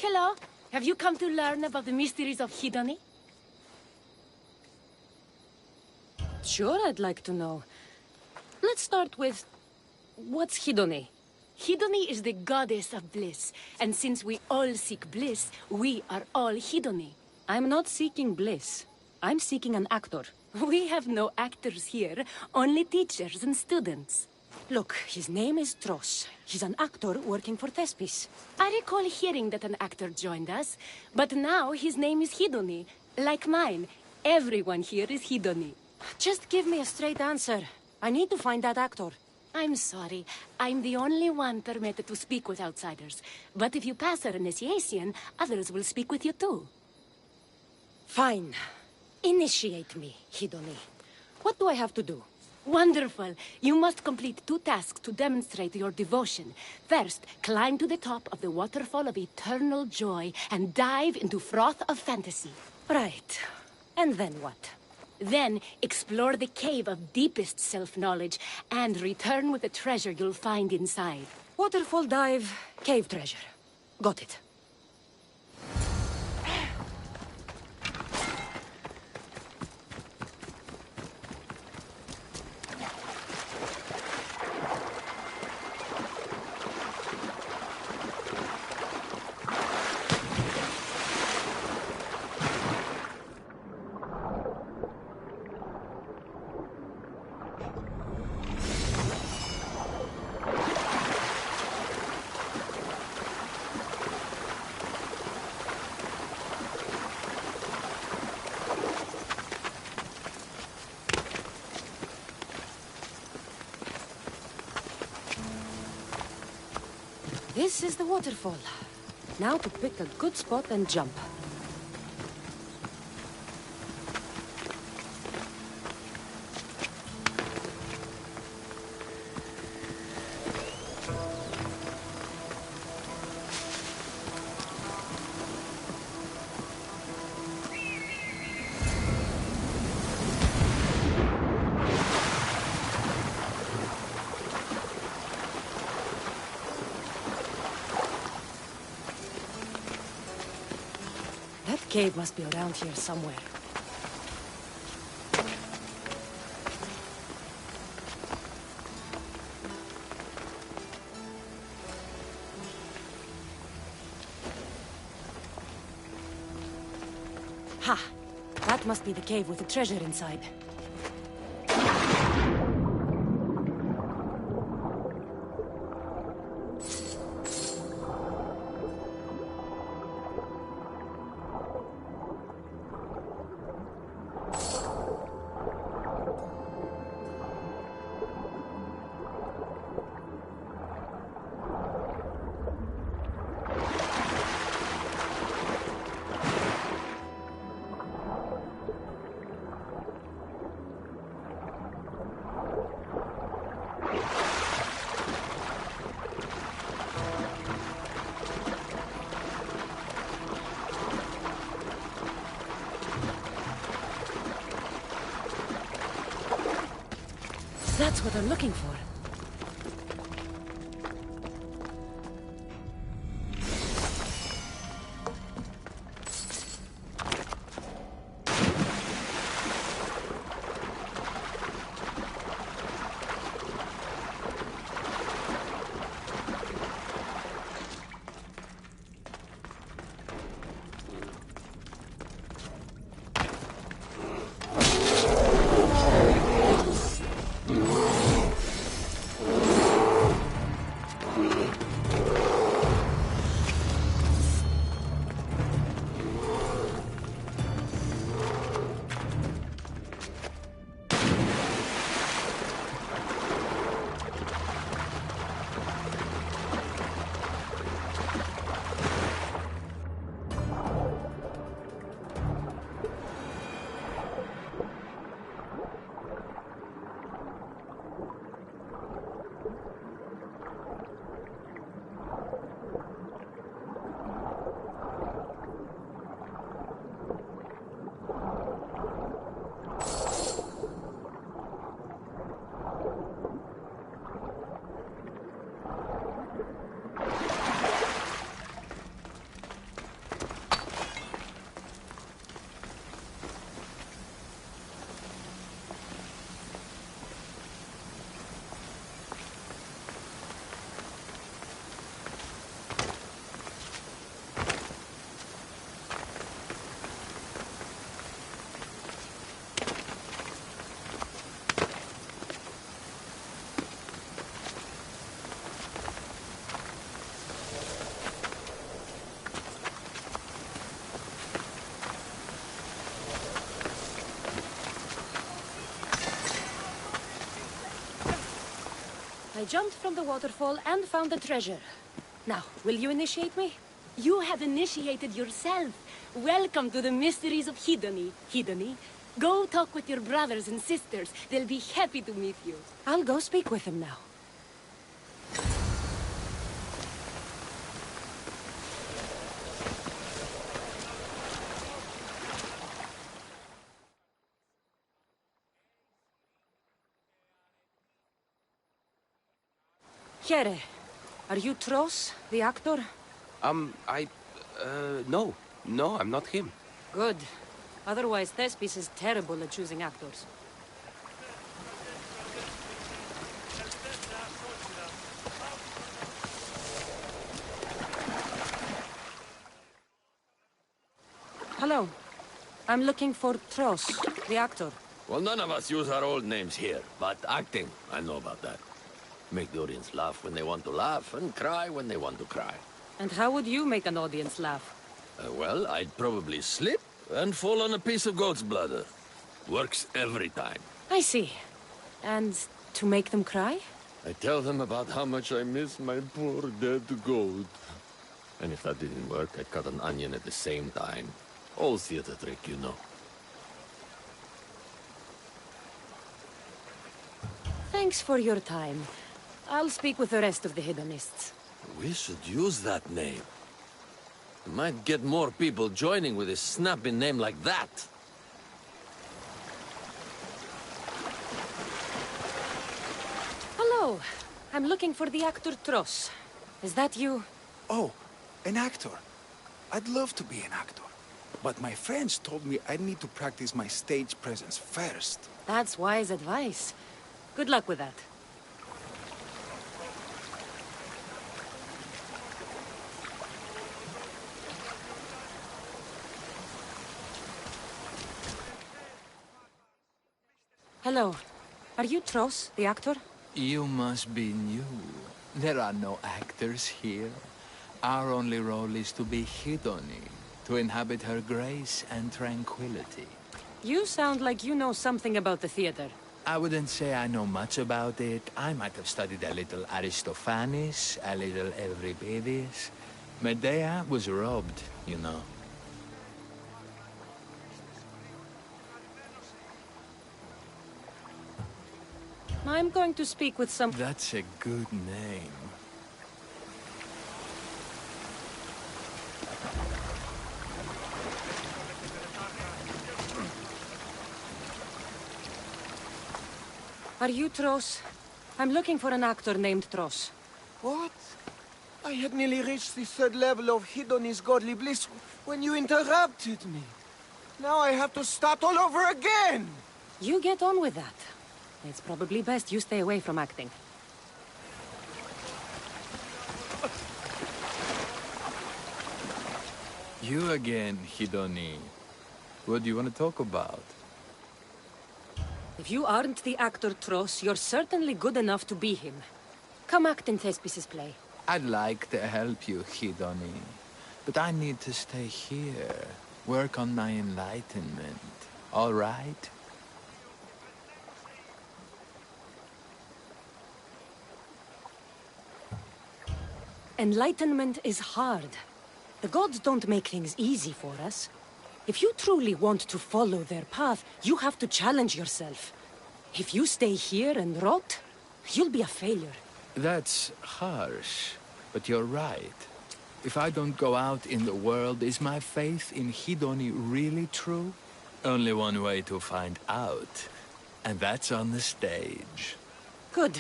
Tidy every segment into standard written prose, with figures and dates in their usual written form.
Hello. Have you come to learn about the mysteries of Hidoni? Sure, I'd like to know. Let's start with... what's Hidone? Hidone is the goddess of bliss, and since we all seek bliss, we are all Hidone. I'm not seeking bliss. I'm seeking an actor. We have no actors here, only teachers and students. Look, his name is Tros. He's an actor working for Thespis. I recall hearing that an actor joined us, but now his name is Hidone. Like mine, everyone here is Hidone. Just give me a straight answer. I need to find that actor. I'm sorry. I'm the only one permitted to speak with outsiders. But if you pass our initiation, others will speak with you too. Fine. Initiate me, Hidone. What do I have to do? Wonderful. You must complete 2 tasks to demonstrate your devotion. First, climb to the top of the waterfall of eternal joy and dive into froth of fantasy. Right. And then what? Then, explore the cave of deepest self-knowledge and return with the treasure you'll find inside. Waterfall dive, cave treasure. Got it. This is the waterfall. Now to pick a good spot and jump. The cave must be around here somewhere. Ha! That must be the cave with the treasure inside. That's what I'm looking for. I jumped from the waterfall and found the treasure. Now, will you initiate me? You have initiated yourself. Welcome to the mysteries of Hidoni. Hidoni, go talk with your brothers and sisters. They'll be happy to meet you. I'll go speak with him now. Here, are you Tros, the actor? No. No, I'm not him. Good. Otherwise, Thespis is terrible at choosing actors. Hello. I'm looking for Tros, the actor. Well, none of us use our old names here, but acting, I know about that. Make the audience laugh when they want to laugh, and cry when they want to cry. And how would you make an audience laugh? Well, I'd probably slip and fall on a piece of goat's bladder. Works every time. I see. And to make them cry? I tell them about how much I miss my poor dead goat. And if that didn't work, I'd cut an onion at the same time. Old theater trick, you know. Thanks for your time. I'll speak with the rest of the hedonists. We should use that name. We might get more people joining with a snappy name like that. Hello. I'm looking for the actor Tros. Is that you? Oh, an actor. I'd love to be an actor. But my friends told me I need to practice my stage presence first. That's wise advice. Good luck with that. Hello. Are you Tros, the actor? You must be new. There are no actors here. Our only role is to be Hidoni, to inhabit her grace and tranquility. You sound like you know something about the theater. I wouldn't say I know much about it. I might have studied a little Aristophanes, a little Euripides. Medea was robbed, you know. I'm going to speak with some... That's a good name. Are you Tros? I'm looking for an actor named Tros. What? I had nearly reached the third level of Hidoni's godly bliss when you interrupted me. Now I have to start all over again! You get on with that. It's probably best you stay away from acting. You again, Hidoni. What do you want to talk about? If you aren't the actor Tros, you're certainly good enough to be him. Come act in Thespis' play. I'd like to help you, Hidoni. But I need to stay here. Work on my enlightenment. All right? Enlightenment is hard. The gods don't make things easy for us. If you truly want to follow their path, you have to challenge yourself. If you stay here and rot, you'll be a failure. That's harsh, but you're right. If I don't go out in the world, is my faith in Hidoni really true? Only one way to find out, and that's on the stage. Good.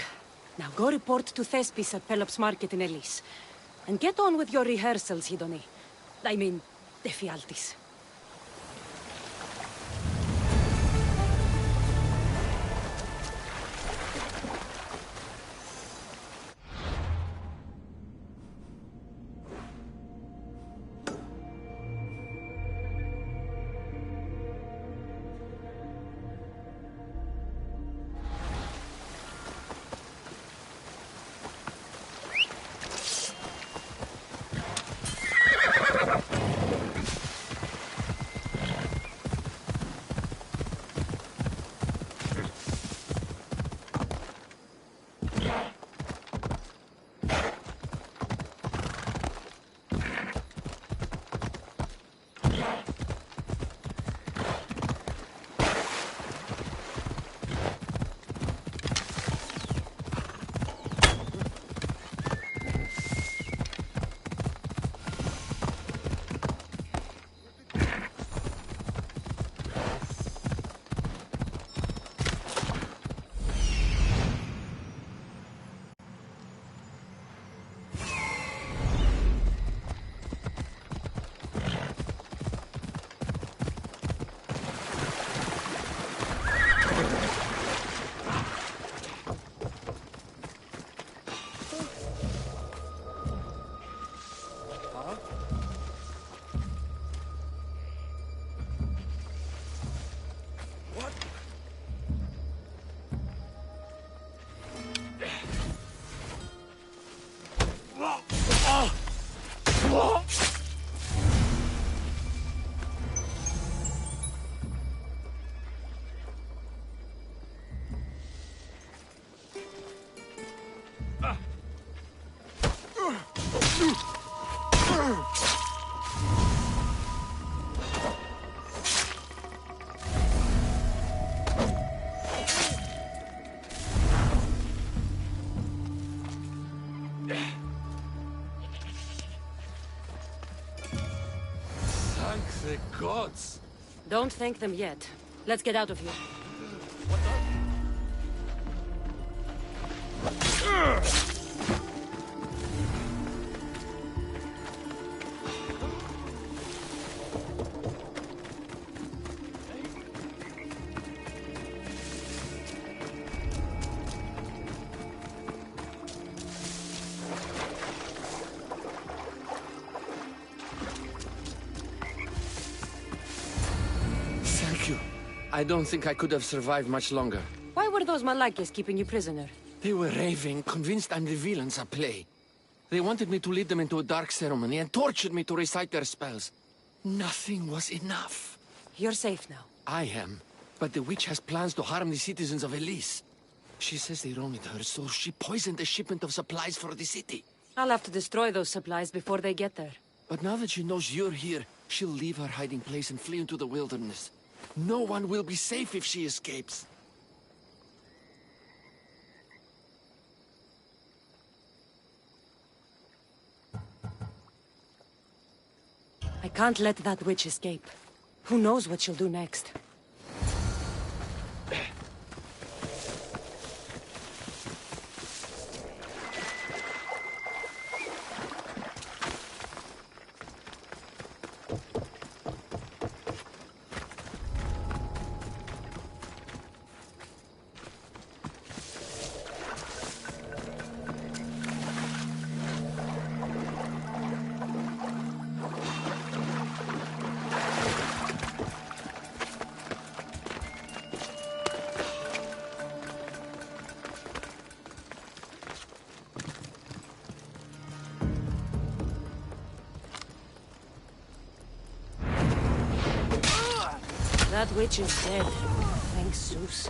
Now go report to Thespis at Pelops Market in Elis. And get on with your rehearsals, Hidoni. I mean, Ephialtes. The gods! Don't thank them yet. Let's get out of here. Thank you. I don't think I could have survived much longer. Why were those Malakis keeping you prisoner? They were raving, convinced I'm the villains at play. They wanted me to lead them into a dark ceremony and tortured me to recite their spells. Nothing was enough. You're safe now. I am, but the witch has plans to harm the citizens of Elise. She says they wronged her, so she poisoned the shipment of supplies for the city. I'll have to destroy those supplies before they get there. But now that she knows you're here, she'll leave her hiding place and flee into the wilderness. No one will be safe if she escapes. I can't let that witch escape. Who knows what she'll do next? That witch is dead. Thanks, Zeus.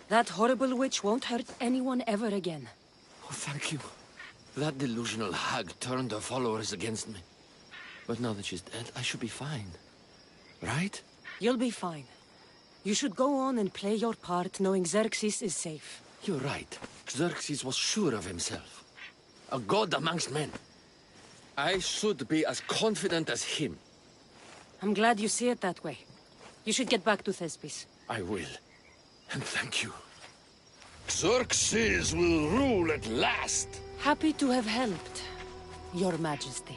That horrible witch won't hurt anyone ever again. Oh, thank you. That delusional hag turned her followers against me. But now that she's dead, I should be fine. Right? You'll be fine. You should go on and play your part knowing Xerxes is safe. You're right. Xerxes was sure of himself. A god amongst men. I should be as confident as him. I'm glad you see it that way. You should get back to Thespis. I will. And thank you. Xerxes will rule at last! Happy to have helped, Your Majesty.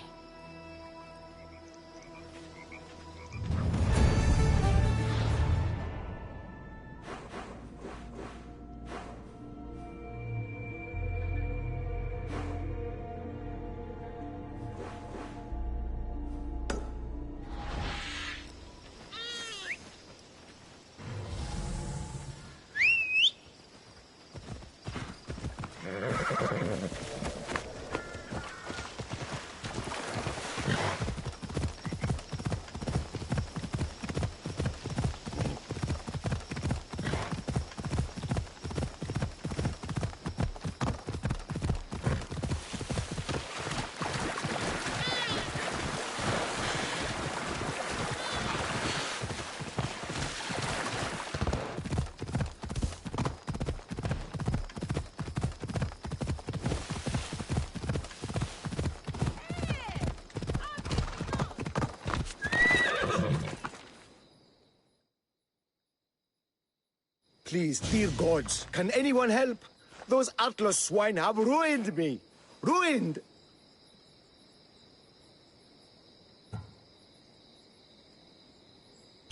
Please, dear gods, can anyone help? Those Atlas swine have ruined me! Ruined!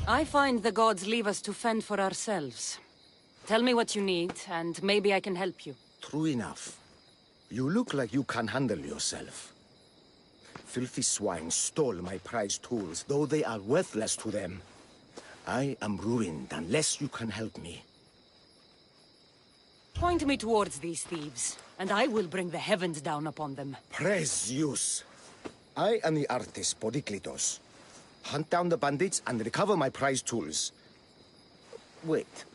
I find the gods leave us to fend for ourselves. Tell me what you need, and maybe I can help you. True enough. You look like you can handle yourself. Filthy swine stole my prized tools, though they are worthless to them. I am ruined unless you can help me. Point me towards these thieves, and I will bring the heavens down upon them. Praise Zeus! I am the artist Podiklitos. Hunt down the bandits and recover my prized tools. Wait.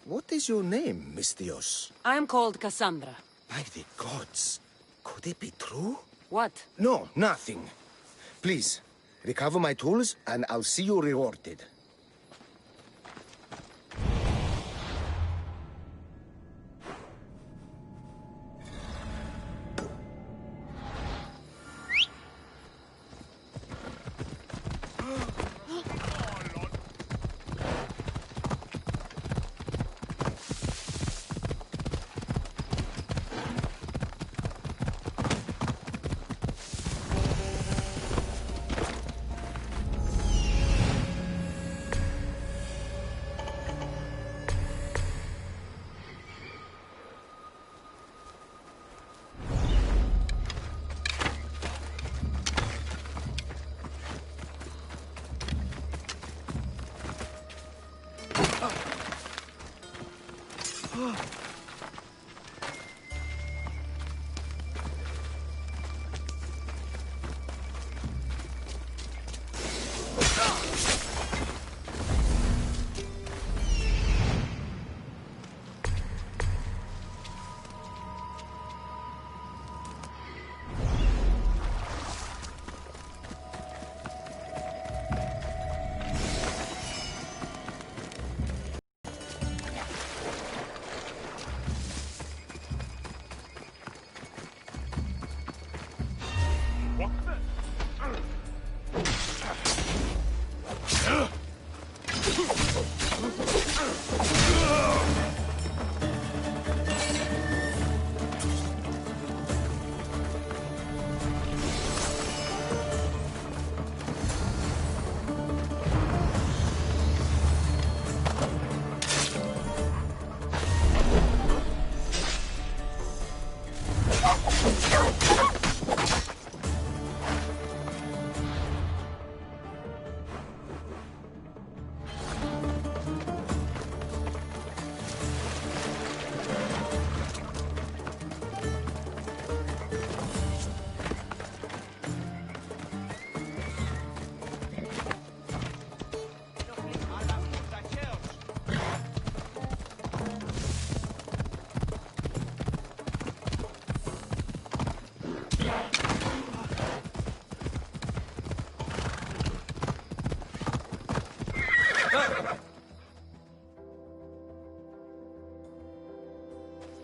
What is your name, Miss Theos? I am called Cassandra. By the gods. Could it be true? What? No, nothing. Please, recover my tools and I'll see you rewarded.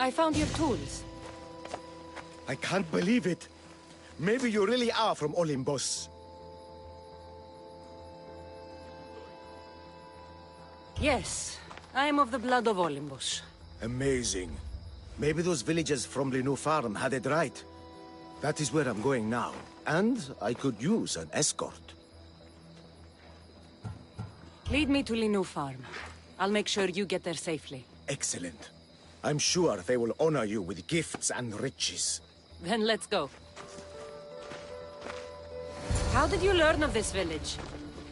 I found your tools. I can't believe it. Maybe you really are from Olympus. Yes, I am of the blood of Olympus. Amazing. Maybe those villagers from Linu Farm had it right. That is where I'm going now. And I could use an escort. Lead me to Linu Farm. I'll make sure you get there safely. Excellent. I'm sure they will honor you with gifts and riches. Then let's go. How did you learn of this village?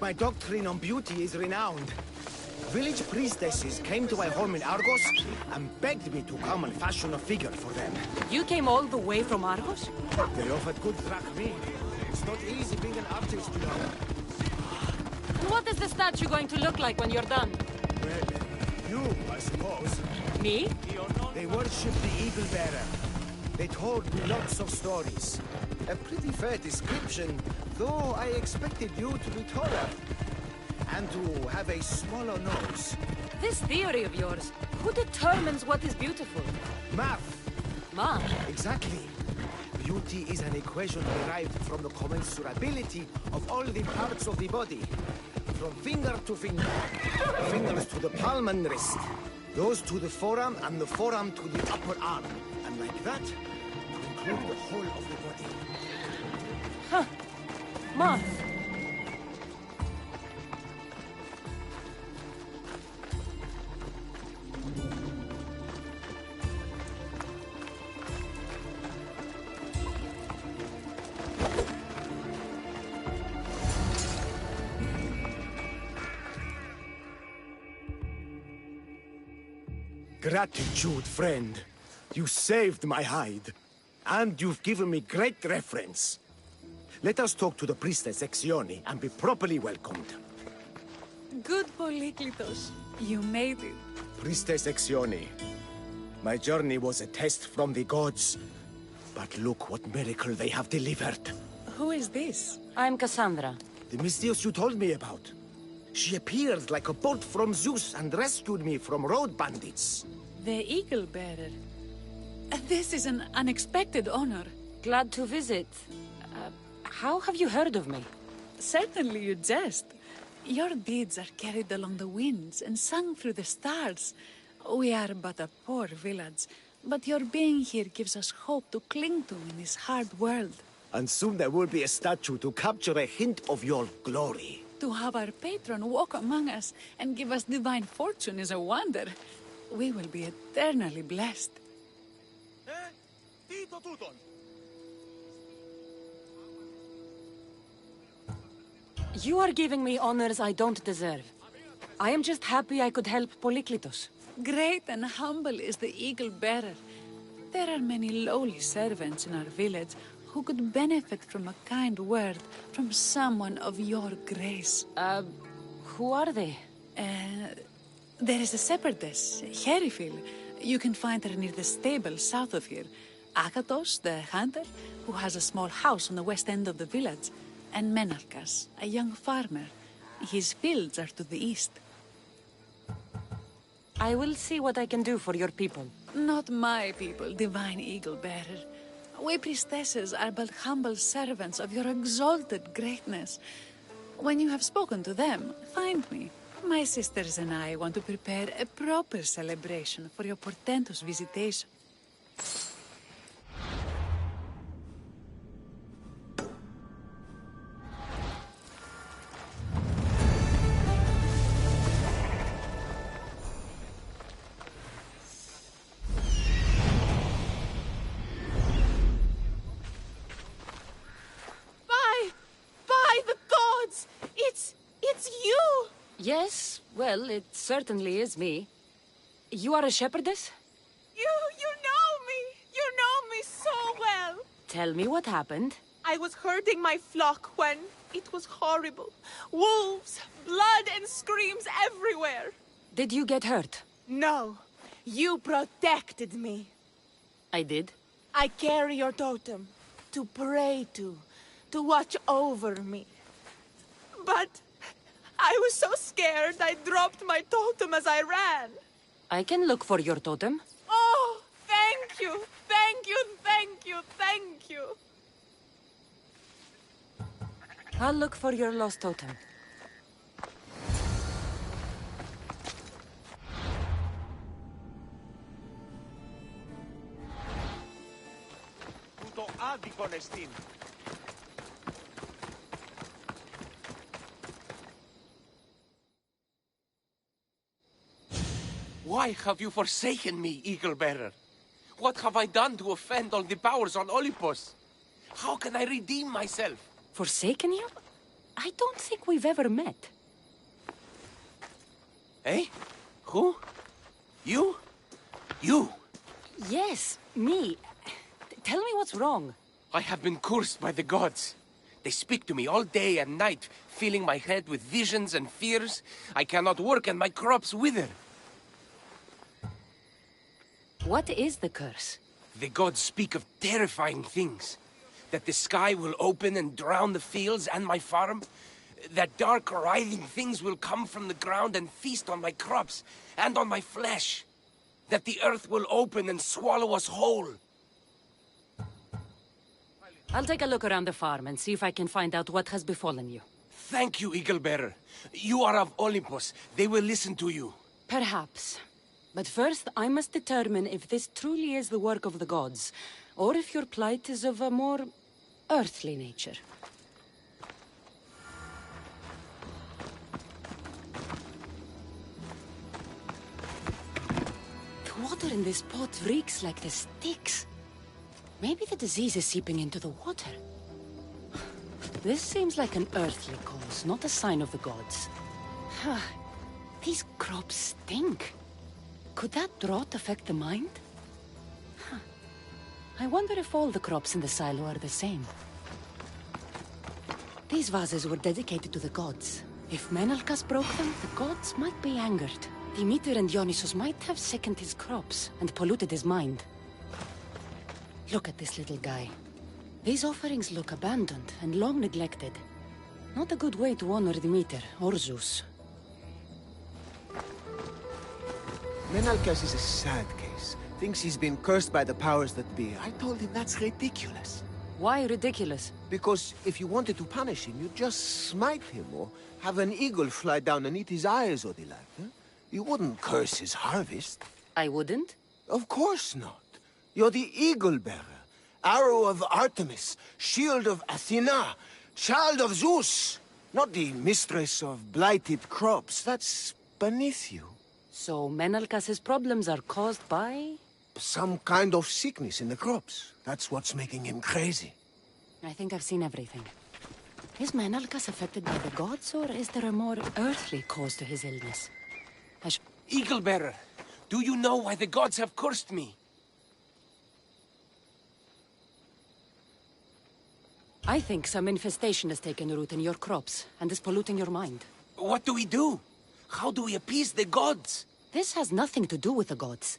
My doctrine on beauty is renowned. Village priestesses came to my home in Argos and begged me to come and fashion a figure for them. You came all the way from Argos? They offered good drachmae. It's not easy being an artist, you know. And what is the statue going to look like when you're done? Well, you, I suppose. Me? They worship the Eagle Bearer. They told me lots of stories. A pretty fair description, though I expected you to be taller. And to have a smaller nose. This theory of yours, who determines what is beautiful? Math. Math? Exactly. Beauty is an equation derived from the commensurability of all the parts of the body. From finger to finger. Fingers to the palm and wrist. Those to the forearm and the forearm to the upper arm. And like that, to include the whole of the body. Huh. Math. Gratitude, friend. You saved my hide. And you've given me great reference. Let us talk to the priestess Exione and be properly welcomed. Good, Polyklitos. You made it. Priestess Exione, my journey was a test from the gods. But look what miracle they have delivered. Who is this? I'm Cassandra. The Mystios you told me about. She appeared like a bolt from Zeus and rescued me from road bandits. The Eagle Bearer. This is an unexpected honor. Glad to visit. How have you heard of me? Certainly you jest. Your deeds are carried along the winds and sung through the stars. We are but a poor village, but your being here gives us hope to cling to in this hard world. And soon there will be a statue to capture a hint of your glory. To have our patron walk among us and give us divine fortune is a wonder. We will be eternally blessed. You are giving me honors I don't deserve. I am just happy I could help Polyklitos. Great and humble is the Eagle Bearer. There are many lowly servants in our village who could benefit from a kind word from someone of your grace. Who are they? There is a shepherdess, Herifil. You can find her near the stable south of here. Akatos, the hunter, who has a small house on the west end of the village. And Menalkas, a young farmer. His fields are to the east. I will see what I can do for your people. Not my people, divine Eagle Bearer. We priestesses are but humble servants of your exalted greatness. When you have spoken to them, find me. My sisters and I want to prepare a proper celebration for your portentous visitation. Yes, well, it certainly is me. You are a shepherdess? You know me! You know me so well! Tell me what happened. I was herding my flock when it was horrible. Wolves, blood and screams everywhere. Did you get hurt? No, you protected me. I did? I carry your totem to pray to watch over me. But I was so scared I dropped my totem as I ran. I can look for your totem. Oh, thank you, thank you, thank you, thank you. I'll look for your lost totem. Τούτο άδικον εστίν. Why have you forsaken me, Eagle Bearer? What have I done to offend all the powers on Olympus? How can I redeem myself? Forsaken you? I don't think we've ever met. Eh? Who? You? You? Yes, me. Tell me what's wrong. I have been cursed by the gods. They speak to me all day and night, filling my head with visions and fears. I cannot work and my crops wither. What is the curse? The gods speak of terrifying things. That the sky will open and drown the fields and my farm. That dark, writhing things will come from the ground and feast on my crops and on my flesh. That the earth will open and swallow us whole. I'll take a look around the farm and see if I can find out what has befallen you. Thank you, Eagle Bearer. You are of Olympus. They will listen to you. Perhaps. But first, I must determine if this truly is the work of the gods, or if your plight is of a more earthly nature. The water in this pot reeks like the Styx. Maybe the disease is seeping into the water. This seems like an earthly cause, not a sign of the gods. These crops stink. Could that drought affect the mind? Huh. I wonder if all the crops in the silo are the same. These vases were dedicated to the gods. If Menalcas broke them, the gods might be angered. Demeter and Dionysus might have sickened his crops and polluted his mind. Look at this little guy. These offerings look abandoned and long neglected. Not a good way to honor Demeter or Zeus. Menalcas is a sad case. Thinks he's been cursed by the powers that be. I told him that's ridiculous. Why ridiculous? Because if you wanted to punish him, you'd just smite him or have an eagle fly down and eat his eyes or the like. Huh? You wouldn't curse his harvest. I wouldn't? Of course not. You're the eagle bearer. Arrow of Artemis, shield of Athena, child of Zeus. Not the mistress of blighted crops. That's beneath you. So Menalcas's problems are caused by? Some kind of sickness in the crops. That's what's making him crazy. I think I've seen everything. Is Menalcas affected by the gods, or is there a more earthly cause to his illness? Eagle Bearer, do you know why the gods have cursed me? I think some infestation has taken root in your crops and is polluting your mind. What do we do? How do we appease the gods? This has nothing to do with the gods.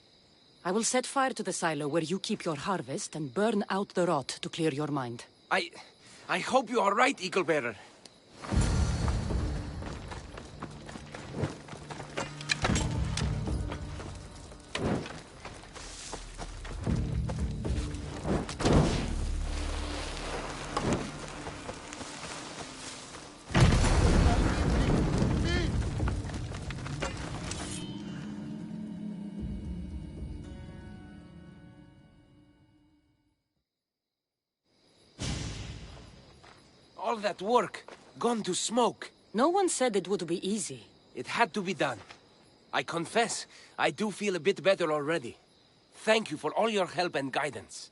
I will set fire to the silo where you keep your harvest and burn out the rot to clear your mind. I hope you are right, Eagle Bearer. All that work, gone to smoke. No one said it would be easy. It had to be done. I confess, I do feel a bit better already. Thank you for all your help and guidance.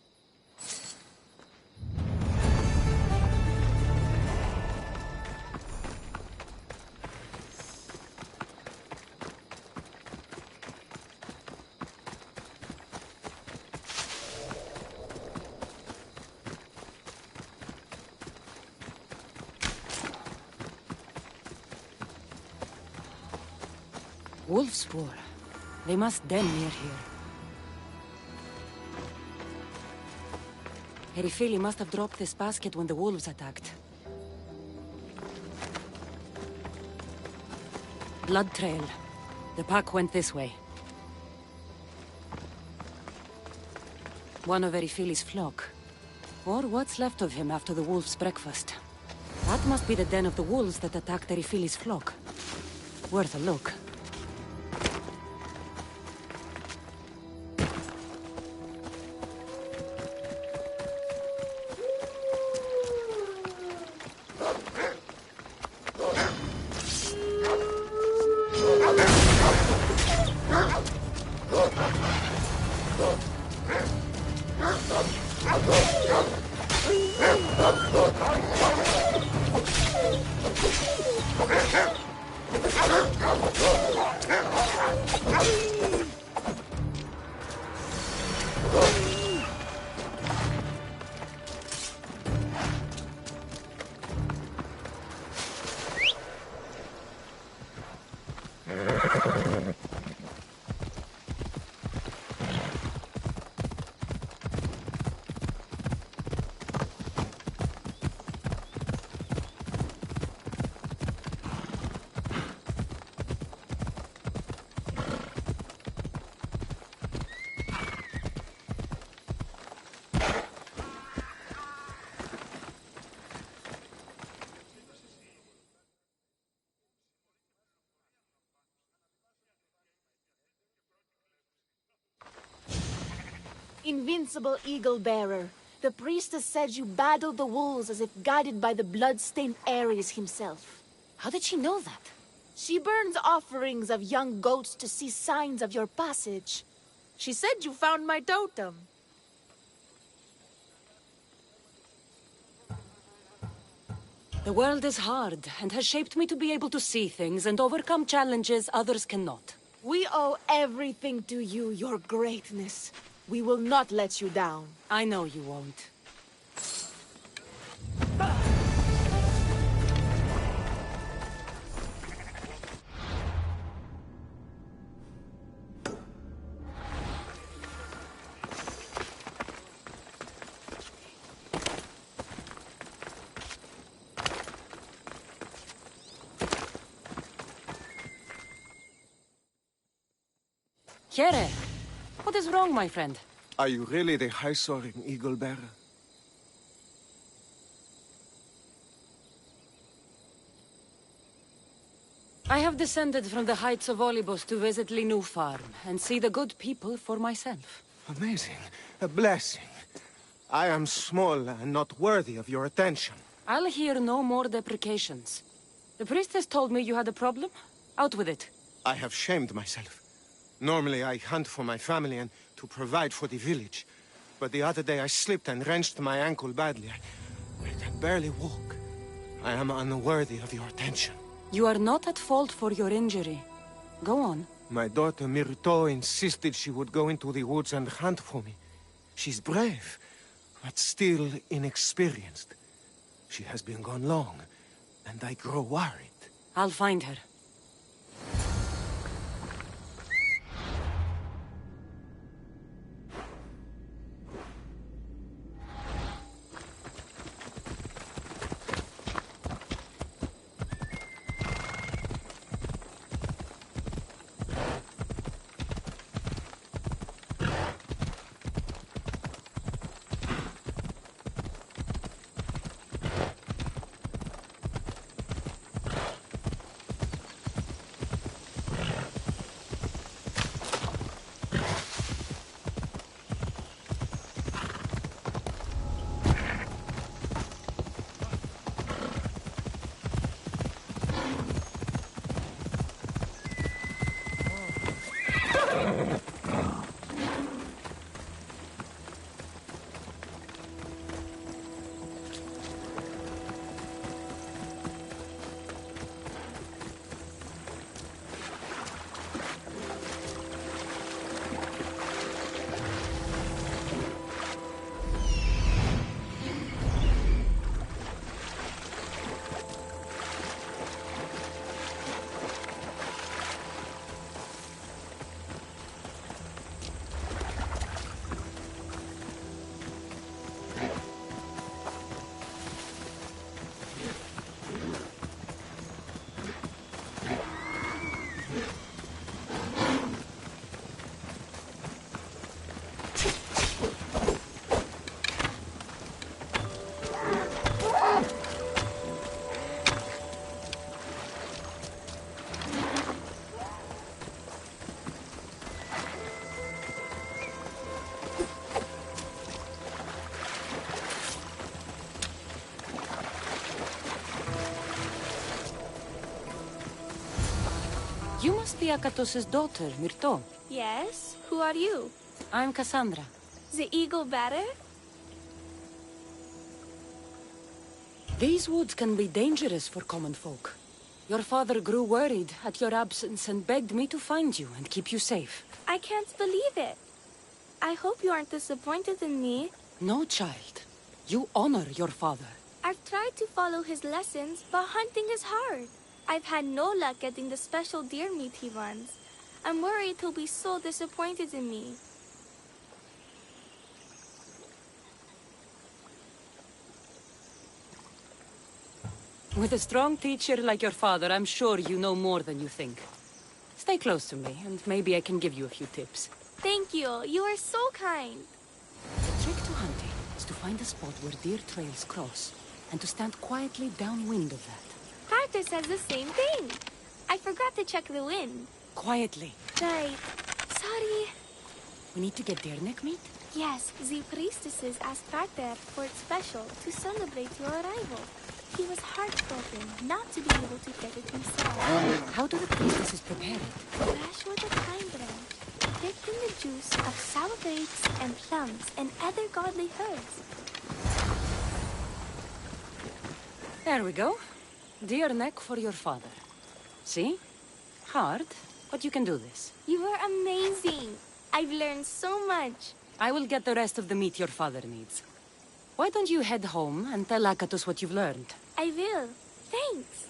Wolf spoor. They must den near here. Erifili must have dropped this basket when the wolves attacked. Blood trail. The pack went this way. One of Erifili's flock. Or what's left of him after the wolf's breakfast. That must be the den of the wolves that attacked Erifili's flock. Worth a look. Invincible Eagle Bearer, the priestess said you battled the wolves as if guided by the blood-stained Ares himself. How did she know that? She burns offerings of young goats to see signs of your passage. She said you found my totem. The world is hard and has shaped me to be able to see things and overcome challenges others cannot. We owe everything to you, your greatness. We will not let you down. I know you won't. Here, what is wrong, my friend? Are you really the high-soaring eagle bearer? I have descended from the heights of Olibos to visit Linu Farm and see the good people for myself. Amazing. A blessing. I am small and not worthy of your attention. I'll hear no more deprecations. The priestess told me you had a problem. Out with it. I have shamed myself. Normally I hunt for my family and to provide for the village. But the other day I slipped and wrenched my ankle badly. I can barely walk. I am unworthy of your attention. You are not at fault for your injury. Go on. My daughter Myrto insisted she would go into the woods and hunt for me. She's brave, but still inexperienced. She has been gone long, and I grow worried. I'll find her. You must be Akatos' daughter, Myrto. Yes? Who are you? I'm Cassandra. The eagle bearer? These woods can be dangerous for common folk. Your father grew worried at your absence and begged me to find you and keep you safe. I can't believe it. I hope you aren't disappointed in me. No, child. You honor your father. I've tried to follow his lessons, but hunting is hard. I've had no luck getting the special deer meat he wants. I'm worried he'll be so disappointed in me. With a strong teacher like your father, I'm sure you know more than you think. Stay close to me, and maybe I can give you a few tips. Thank you. You are so kind. The trick to hunting is to find a spot where deer trails cross, and to stand quietly downwind of that. Carter says the same thing. I forgot to check the wind. Quietly. Right. Sorry. We need to get deer neck meat? Yes, the priestesses asked Carter for it special to celebrate your arrival. He was heartbroken not to be able to get it himself. How do the priestesses prepare it? Fresh with a pine branch, dipped in the juice of sour grapes and plums and other godly herbs. There we go. Deer neck for your father. See? Hard, but you can do this. You are amazing. I've learned so much. I will get the rest of the meat your father needs. Why don't you head home and tell Akatos what you've learned? I will. Thanks.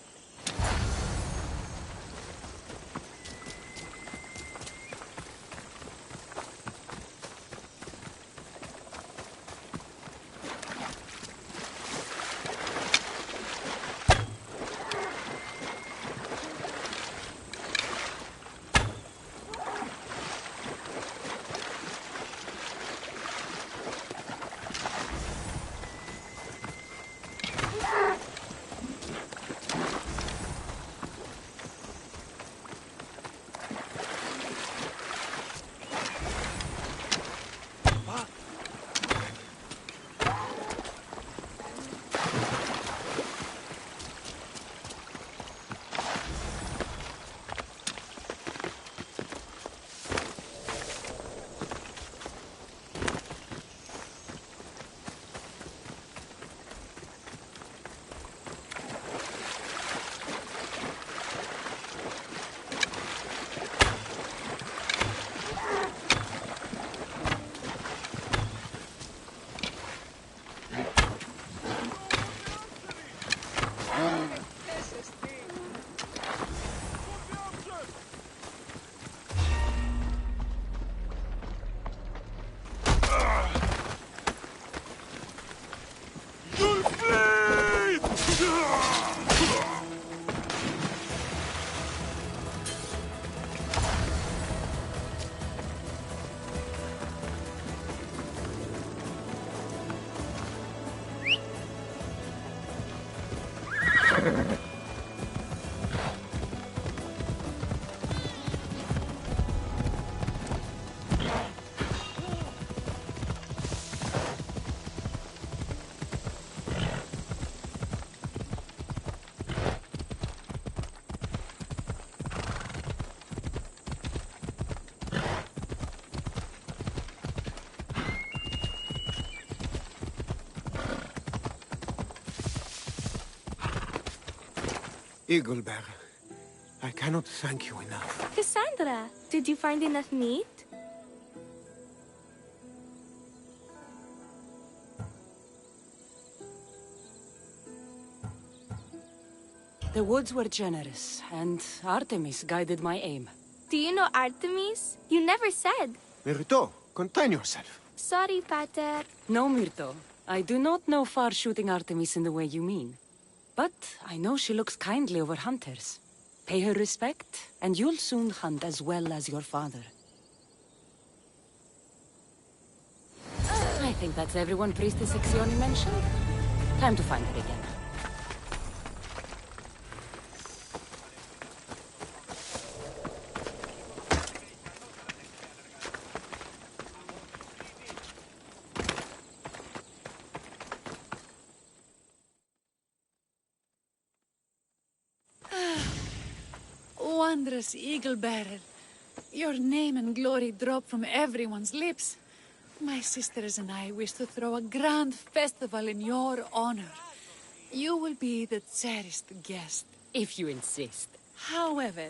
Eaglebearer, I cannot thank you enough. Cassandra, did you find enough meat? The woods were generous, and Artemis guided my aim. Do you know Artemis? You never said. Myrto, contain yourself. Sorry, Pater. No, Myrto. I do not know far-shooting Artemis in the way you mean. But I know she looks kindly over hunters. Pay her respect, and you'll soon hunt as well as your father. I think that's everyone Priestess Ixioni mentioned. Time to find her again. Wondrous Eagle-Bearer, your name and glory drop from everyone's lips. My sisters and I wish to throw a grand festival in your honor. You will be the cherished guest. If you insist. However,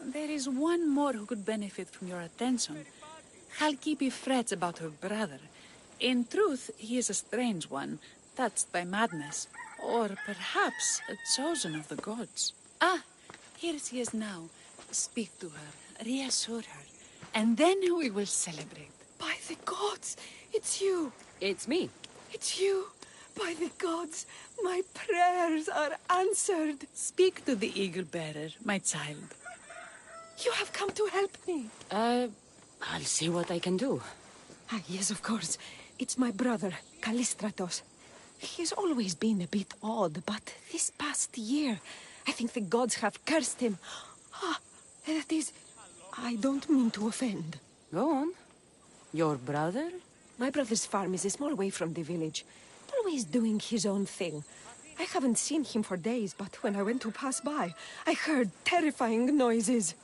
there is one more who could benefit from your attention. Halkipi frets about her brother. In truth, he is a strange one, touched by madness, or perhaps a chosen of the gods. Ah! Here she is now. Speak to her, reassure her, and then we will celebrate. By the gods, it's you. It's me. It's you. By the gods, my prayers are answered. Speak to the Eagle-Bearer, my child. You have come to help me. I'll see what I can do. Ah, yes, of course. It's my brother, Callistratos. He's always been a bit odd, but this past year, I think the gods have cursed him. Ah, that is... I don't mean to offend. Go on. Your brother? My brother's farm is a small way from the village. Always doing his own thing. I haven't seen him for days, but when I went to pass by, I heard terrifying noises.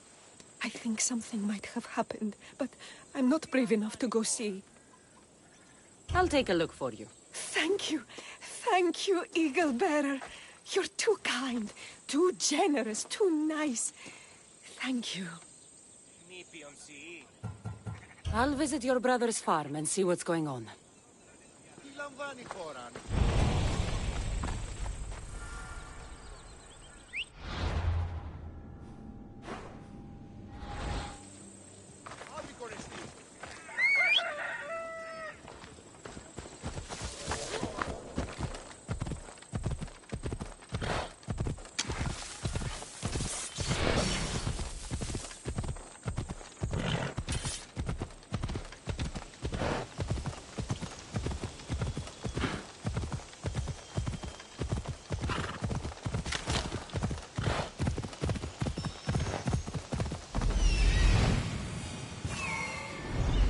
I think something might have happened, but I'm not brave enough to go see. I'll take a look for you. Thank you. Thank you, Eagle-Bearer. You're too kind, too generous, too nice. Thank you. I'll visit your brother's farm and see what's going on.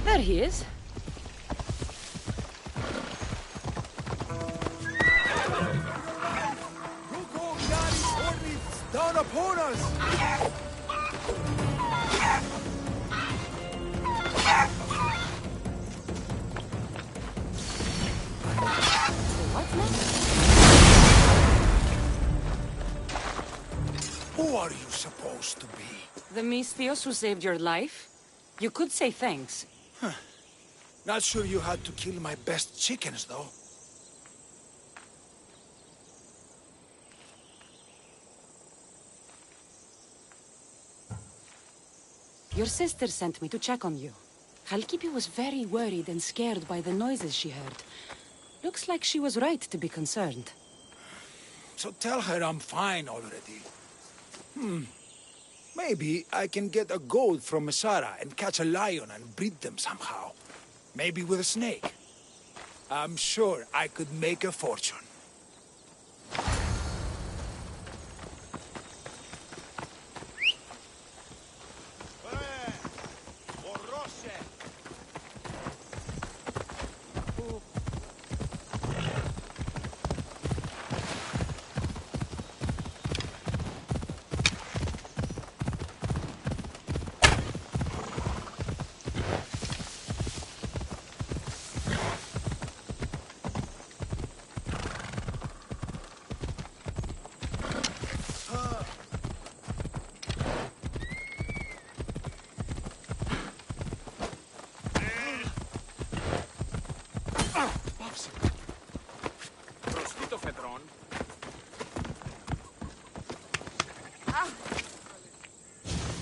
There he is. Down upon us! Who are you supposed to be? The Misthios who saved your life? You could say thanks. Not sure you had to kill my best chickens, though. Your sister sent me to check on you. Halkipi was very worried and scared by the noises she heard. Looks like she was right to be concerned. So tell her I'm fine already. Maybe I can get a goat from Mesara and catch a lion and breed them somehow. Maybe with a snake. I'm sure I could make a fortune.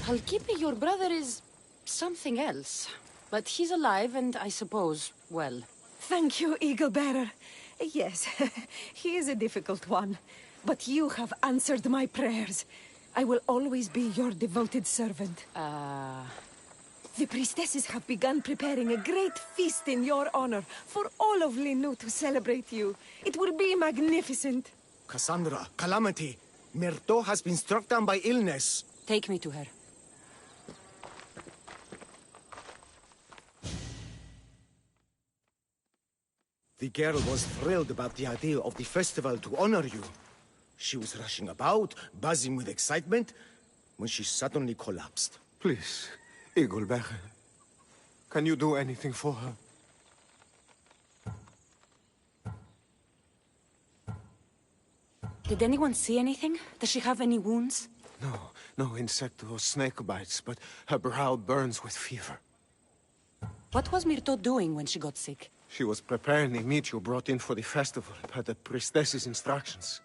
Halkipi, your brother is something else. But he's alive and I suppose, well. Thank you, Eagle Bearer. Yes, he is a difficult one. But you have answered my prayers. I will always be your devoted servant. The priestesses have begun preparing a great feast in your honor for all of Linu to celebrate you. It will be magnificent. Cassandra, Calamity, Myrto has been struck down by illness. Take me to her. The girl was thrilled about the idea of the festival to honor you. She was rushing about, buzzing with excitement, when she suddenly collapsed. Please, Eagle Bearer, can you do anything for her? Did anyone see anything? Does she have any wounds? No insect or snake bites, but her brow burns with fever. What was Myrto doing when she got sick? She was preparing the meat you brought in for the festival, per the priestess's instructions.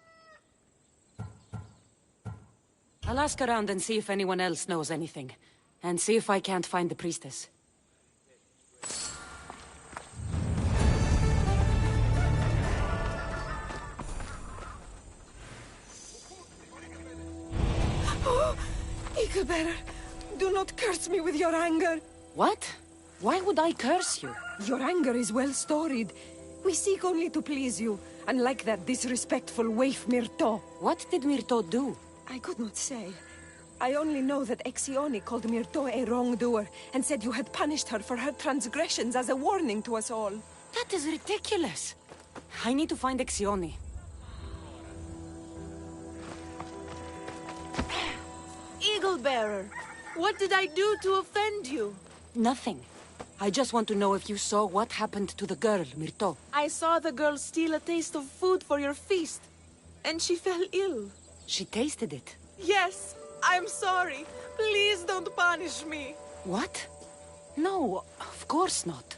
I'll ask around and see if anyone else knows anything. And see if I can't find the priestess. Oh, Eagle Bearer, do not curse me with your anger. What? Why would I curse you? Your anger is well storied. We seek only to please you, unlike that disrespectful waif Myrto. What did Myrto do? I could not say. I only know that Exioni called Myrto a wrongdoer and said you had punished her for her transgressions as a warning to us all. That is ridiculous. I need to find Exioni. Eagle Bearer, what did I do to offend you? Nothing. I just want to know if you saw what happened to the girl, Myrto. I saw the girl steal a taste of food for your feast, and she fell ill. She tasted it. Yes, I'm sorry. Please don't punish me. What? No, of course not.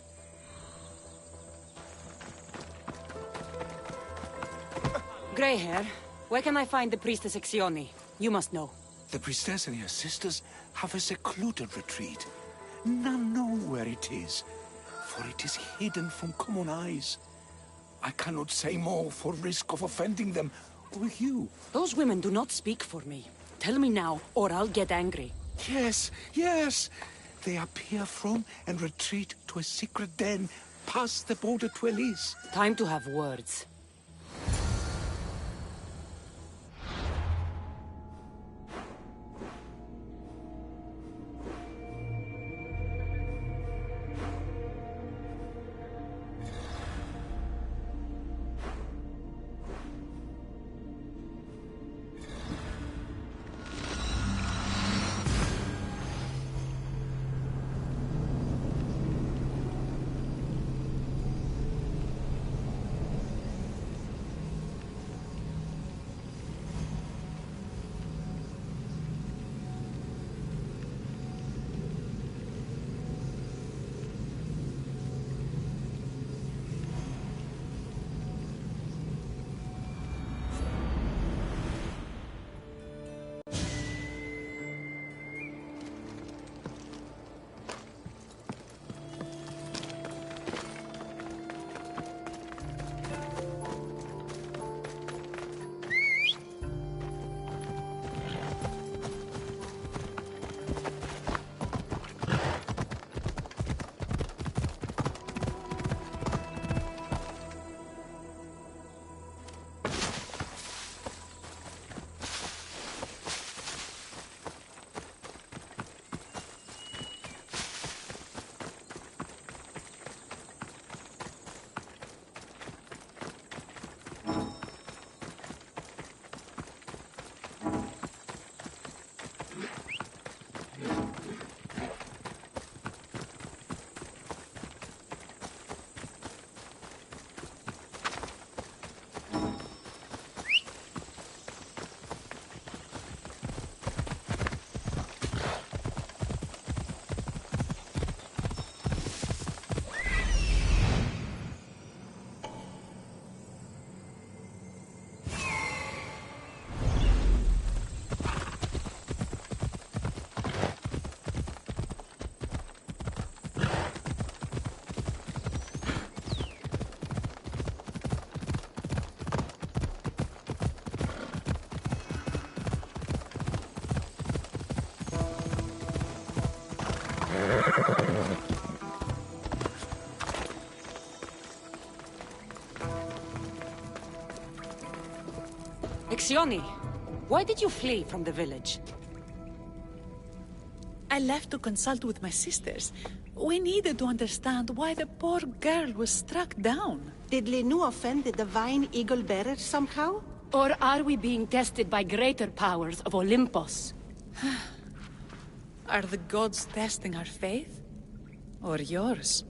Grey hair, where can I find the priestess Exioni? You must know. The priestess and her sisters have a secluded retreat. None know where it is, for it is hidden from common eyes. I cannot say more for risk of offending them, or you. Those women do not speak for me. Tell me now, or I'll get angry. Yes, yes. They appear from and retreat to a secret den past the border to Elise. Time to have words. Exioni, why did you flee from the village? I left to consult with my sisters. We needed to understand why the poor girl was struck down. Did Lenu offend the divine eagle bearer somehow? Or are we being tested by greater powers of Olympus? Are the gods testing our faith? Or yours?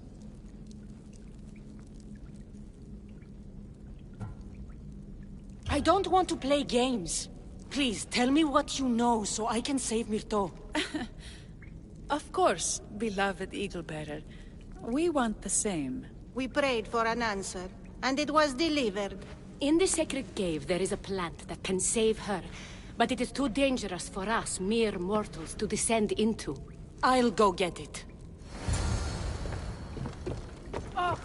I don't want to play games. Please, tell me what you know so I can save Myrto. Of course, beloved eagle bearer. We want the same. We prayed for an answer, and it was delivered. In the sacred cave, there is a plant that can save her, but it is too dangerous for us, mere mortals, to descend into. I'll go get it. Oh.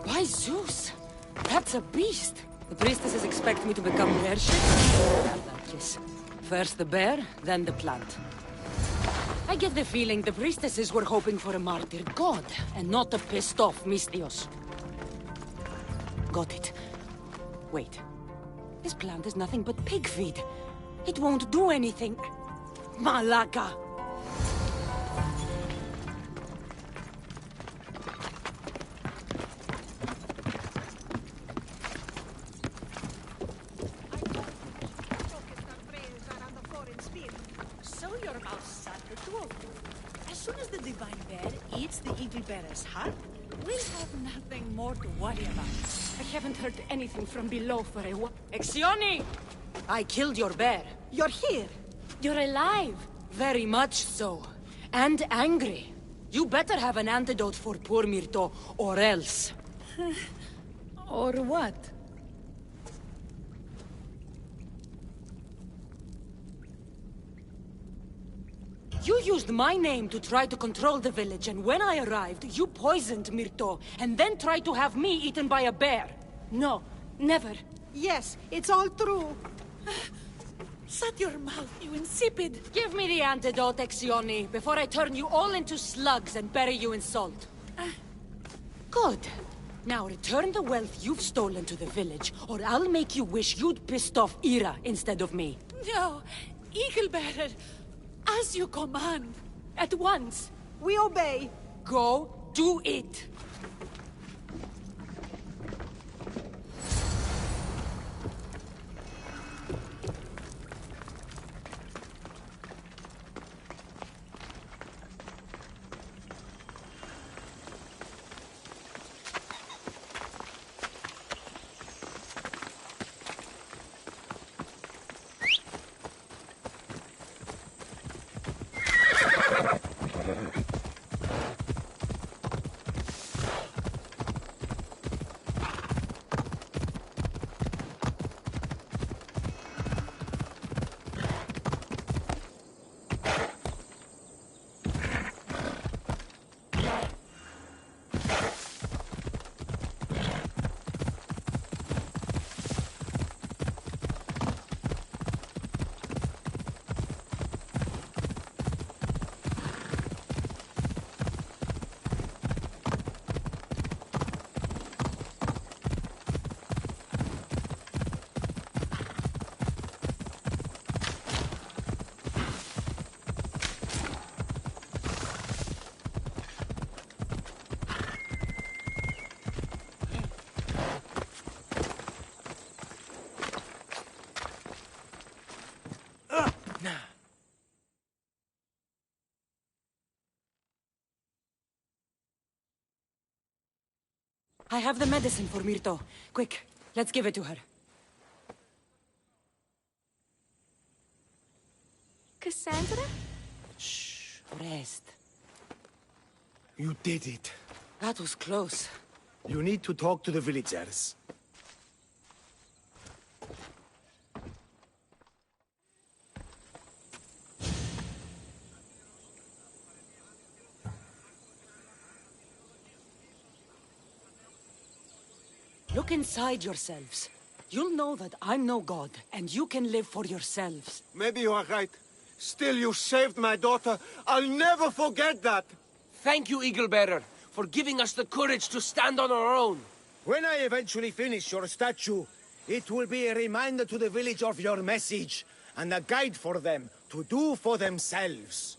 By Zeus! That's a beast! The priestesses expect me to become their ship. Yes. First the bear, then the plant. I get the feeling the priestesses were hoping for a martyred god, and not a pissed-off Mystios. Got it. Wait. This plant is nothing but pig feed. It won't do anything. Malaka! We'll have nothing more to worry about. I haven't heard anything from below for a while. Exioni! I killed your bear. You're here. You're alive. Very much so. And angry. You better have an antidote for poor Myrto, or else. Or what? You used my name to try to control the village, and when I arrived, you poisoned Myrto, and then tried to have me eaten by a bear. No, never. Yes, it's all true. Shut your mouth, you insipid! Give me the antidote, Exioni, before I turn you all into slugs and bury you in salt. Good. Now return the wealth you've stolen to the village, or I'll make you wish you'd pissed off Ira instead of me. No, Eaglebearer, as you command. At once. We obey. Go, do it! I have the medicine for Myrto. Quick, let's give it to her. Cassandra? Shh, rest. You did it. That was close. You need to talk to the villagers. Look inside yourselves. You'll know that I'm no god, and you can live for yourselves. Maybe you are right. Still, you saved my daughter. I'll never forget that. Thank you, Eaglebearer, for giving us the courage to stand on our own. When I eventually finish your statue, it will be a reminder to the village of your message, and a guide for them to do for themselves.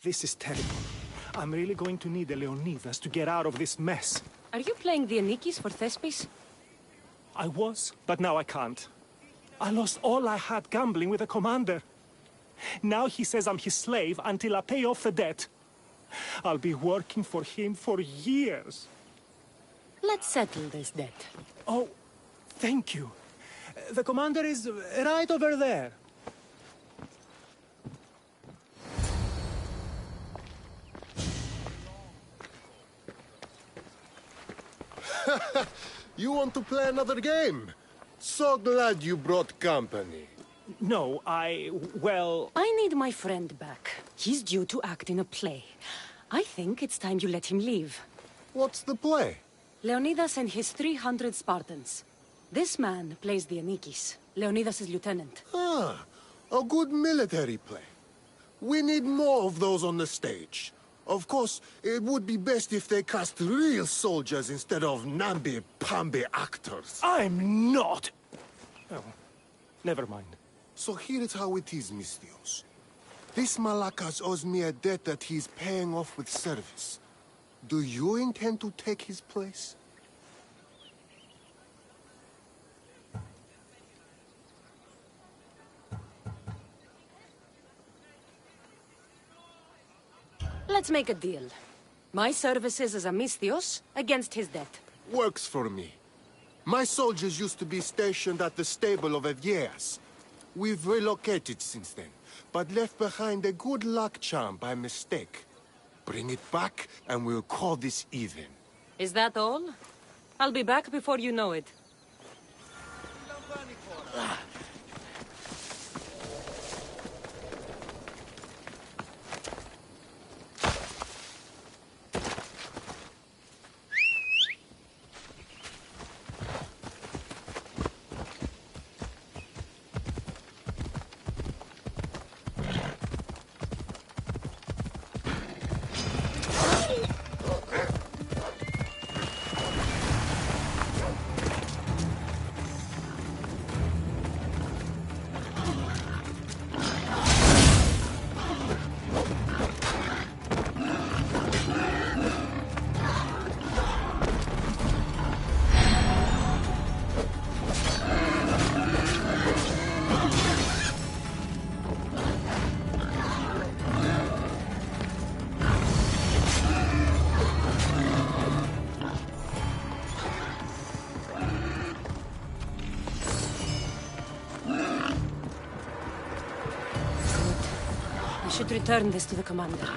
This is terrible. I'm really going to need the Leonidas to get out of this mess. Are you playing the Anikis for Thespis? I was, but now I can't. I lost all I had gambling with the commander. Now he says I'm his slave until I pay off the debt. I'll be working for him for years. Let's settle this debt. Oh, thank you. The commander is right over there. You want to play another game? So glad you brought company. No, well... I need my friend back. He's due to act in a play. I think it's time you let him leave. What's the play? Leonidas and his 300 Spartans. This man plays the Anikis, Leonidas' lieutenant. Ah, a good military play. We need more of those on the stage. Of course, it would be best if they cast real soldiers instead of namby-pamby actors. I'm not! Oh, never mind. So here is how it is, Misthios. This Malakas owes me a debt that he's paying off with service. Do you intend to take his place? Let's make a deal. My services as a Misthios against his debt. Works for me. My soldiers used to be stationed at the stable of Evgeias. We've relocated since then, but left behind a good luck charm by mistake. Bring it back, and we'll call this even. Is that all? I'll be back before you know it. I should return this to the commander.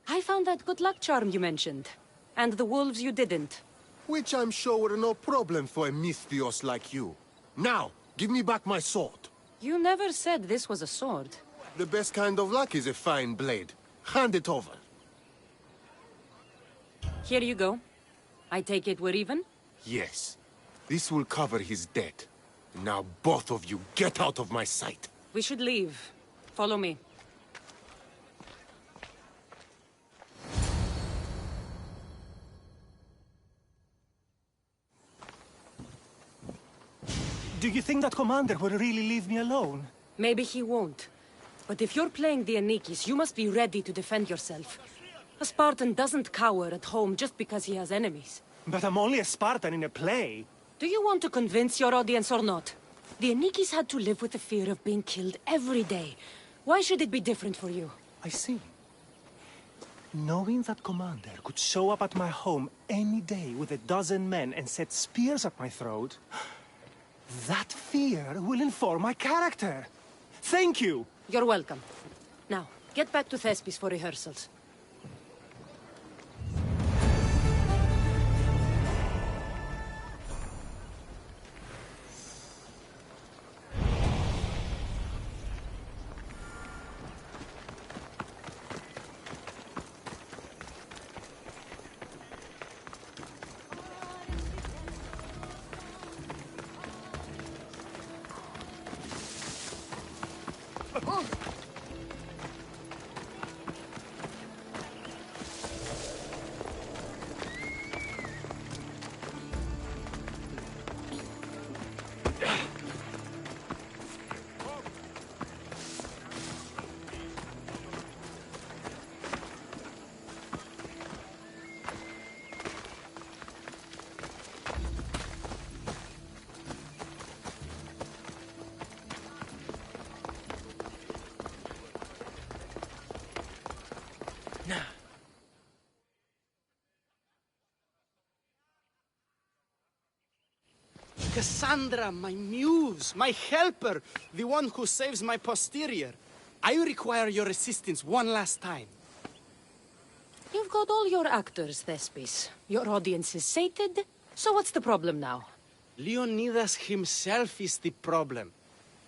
I found that good luck charm you mentioned. And the wolves you didn't. Which I'm sure were no problem for a Misthios like you. Now, give me back my sword. You never said this was a sword. The best kind of luck is a fine blade. Hand it over. Here you go. I take it we're even? Yes. This will cover his debt. Now both of you get out of my sight. We should leave. Follow me. Do you think that commander will really leave me alone? Maybe he won't. But if you're playing the Anikis, you must be ready to defend yourself. A Spartan doesn't cower at home just because he has enemies. But I'm only a Spartan in a play. Do you want to convince your audience or not? The Anikis had to live with the fear of being killed every day. Why should it be different for you? I see. Knowing that commander could show up at my home any day with 12 men and set spears at my throat, that fear will inform my character. Thank you! You're welcome. Now, get back to Thespis for rehearsals. Cassandra, my muse, my helper, the one who saves my posterior. I require your assistance one last time. You've got all your actors, Thespis. Your audience is sated, so what's the problem now? Leonidas himself is the problem.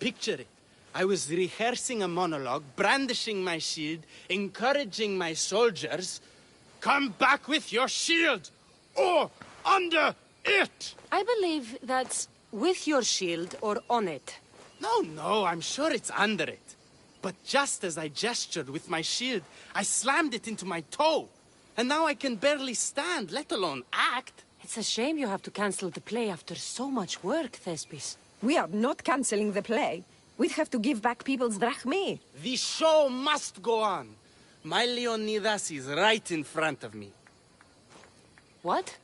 Picture it. I was rehearsing a monologue, brandishing my shield, encouraging my soldiers. Come back with your shield, or under it! I believe that's with your shield or on it. No, I'm sure it's under it. But just as I gestured with my shield, I slammed it into my toe. And now I can barely stand, let alone act. It's a shame you have to cancel the play after so much work, Thespis. We are not canceling the play. We'd have to give back people's drachmae. The show must go on. My Leonidas is right in front of me. What?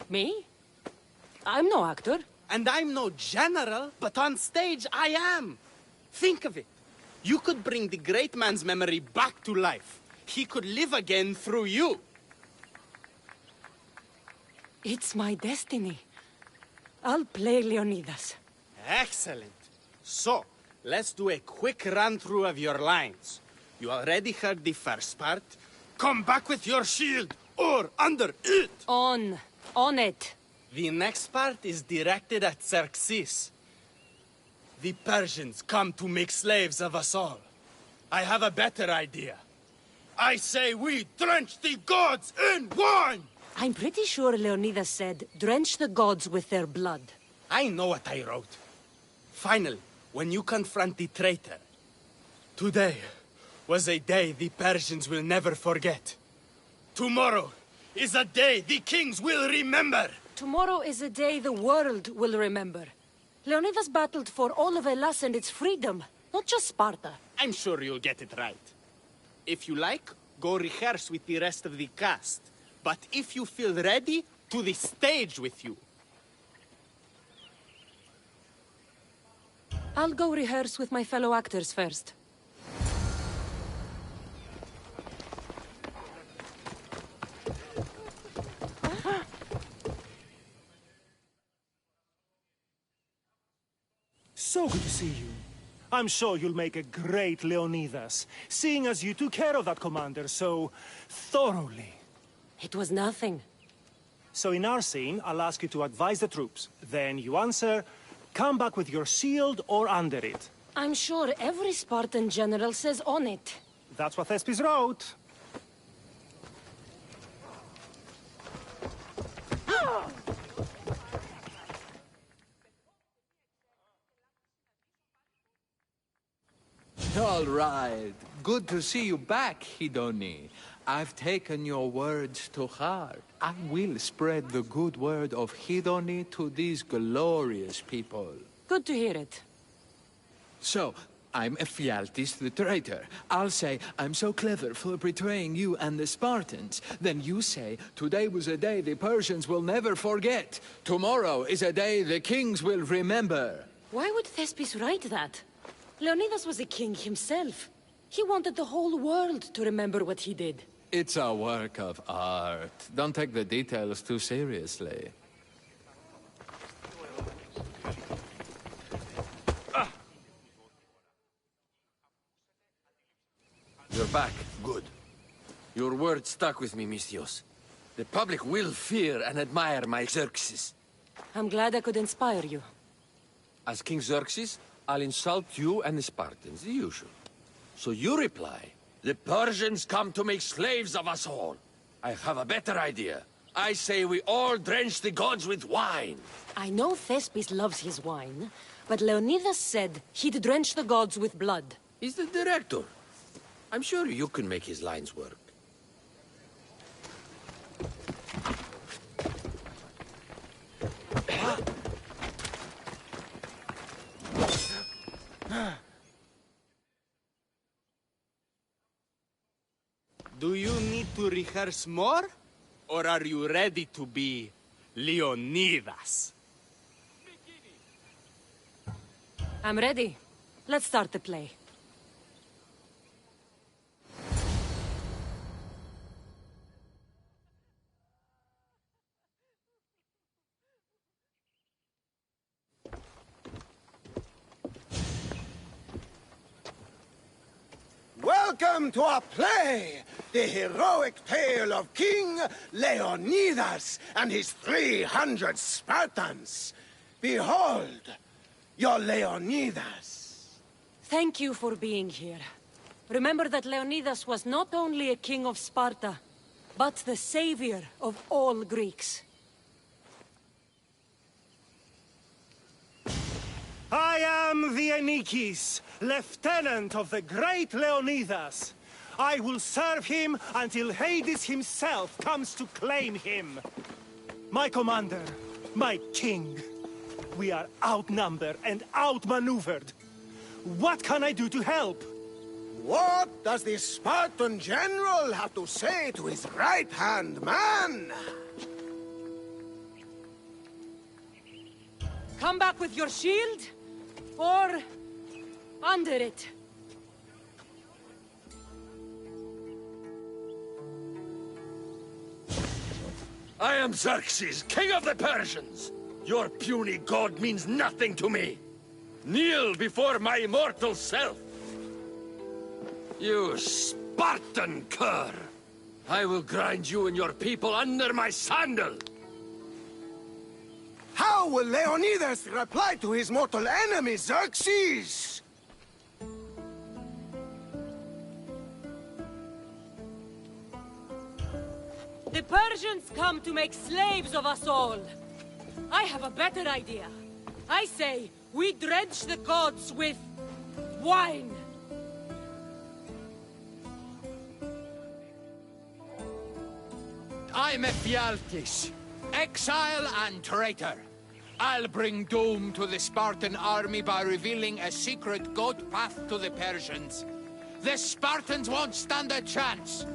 Me? I'm no actor. And I'm no general, but on stage I am. Think of it. You could bring the great man's memory back to life. He could live again through you. It's my destiny. I'll play Leonidas. Excellent. So, let's do a quick run-through of your lines. You already heard the first part. Come back with your shield, or under it. On it. The next part is directed at Xerxes. The Persians come to make slaves of us all. I have a better idea. I say we drench the gods in wine! I'm pretty sure Leonidas said, drench the gods with their blood. I know what I wrote. Finally, when you confront the traitor, today was a day the Persians will never forget. Tomorrow is a day the kings will remember. Tomorrow is a day the world will remember. Leonidas battled for all of Hellas and its freedom, not just Sparta. I'm sure you'll get it right. If you like, go rehearse with the rest of the cast. But if you feel ready, to the stage with you. I'll go rehearse with my fellow actors first. So good to see you. I'm sure you'll make a great Leonidas, seeing as you took care of that commander so thoroughly. It was nothing. So in our scene, I'll ask you to advise the troops. Then you answer, come back with your shield or under it. I'm sure every Spartan general says on it. That's what Thespis wrote. All right. Good to see you back, Hidoni. I've taken your words to heart. I will spread the good word of Hidoni to these glorious people. Good to hear it. So, I'm Ephialtes the traitor. I'll say, I'm so clever for betraying you and the Spartans. Then you say, today was a day the Persians will never forget. Tomorrow is a day the kings will remember. Why would Thespis write that? Leonidas was a king himself. He wanted the whole world to remember what he did. It's a work of art. Don't take the details too seriously. You're back. Good. Your word stuck with me, Misthios. The public will fear and admire my Xerxes. I'm glad I could inspire you. As King Xerxes, I'll insult you and the Spartans, the usual. So you reply, the Persians come to make slaves of us all. I have a better idea. I say we all drench the gods with wine. I know Thespis loves his wine, but Leonidas said he'd drench the gods with blood. He's the director. I'm sure you can make his lines work. Do you need to rehearse more? Or are you ready to be Leonidas? I'm ready. Let's start the play. Welcome to our play, the heroic tale of King Leonidas and his 300 Spartans. Behold, your Leonidas. Thank you for being here. Remember that Leonidas was not only a king of Sparta, but the savior of all Greeks. I am the Anikis, lieutenant of the great Leonidas. I will serve him until Hades himself comes to claim him. My commander, my king, we are outnumbered and outmaneuvered. What can I do to help? What does the Spartan general have to say to his right-hand man? Come back with your shield, or under it. I am Xerxes, king of the Persians. Your puny god means nothing to me. Kneel before my immortal self. You Spartan cur! I will grind you and your people under my sandal. How will Leonidas reply to his mortal enemy, Xerxes? The Persians come to make slaves of us all. I have a better idea. I say, we drench the gods with wine. I'm Ephialtes, exile and traitor. I'll bring doom to the Spartan army by revealing a secret goat path to the Persians. The Spartans won't stand a chance.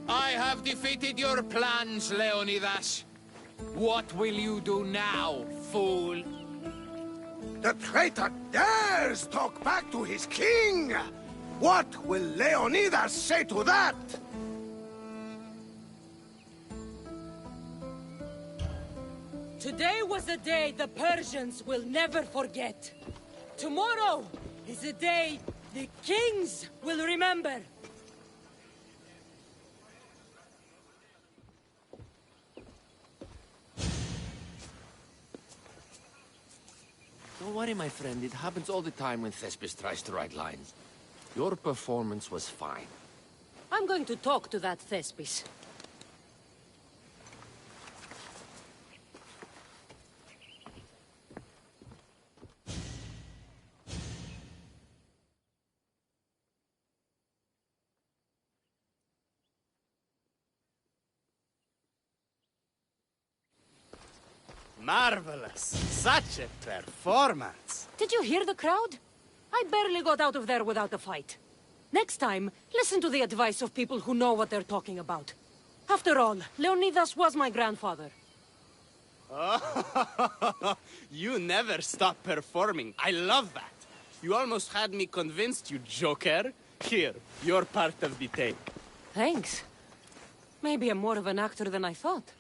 I have defeated your plans, Leonidas. What will you do now, fool? The traitor dares talk back to his king! What will Leonidas say to that? Today was a day the Persians will never forget. Tomorrow is a day the kings will remember. Don't worry, my friend. It happens all the time when Thespis tries to write lines. Your performance was fine. I'm going to talk to that Thespis. Marvelous. Such a performance. Did you hear the crowd? I barely got out of there without a fight. Next time, listen to the advice of people who know what they're talking about. After all, Leonidas was my grandfather. Oh, you never stop performing. I love that. You almost had me convinced, you joker. Here, you're part of the take. Thanks. Maybe I'm more of an actor than I thought.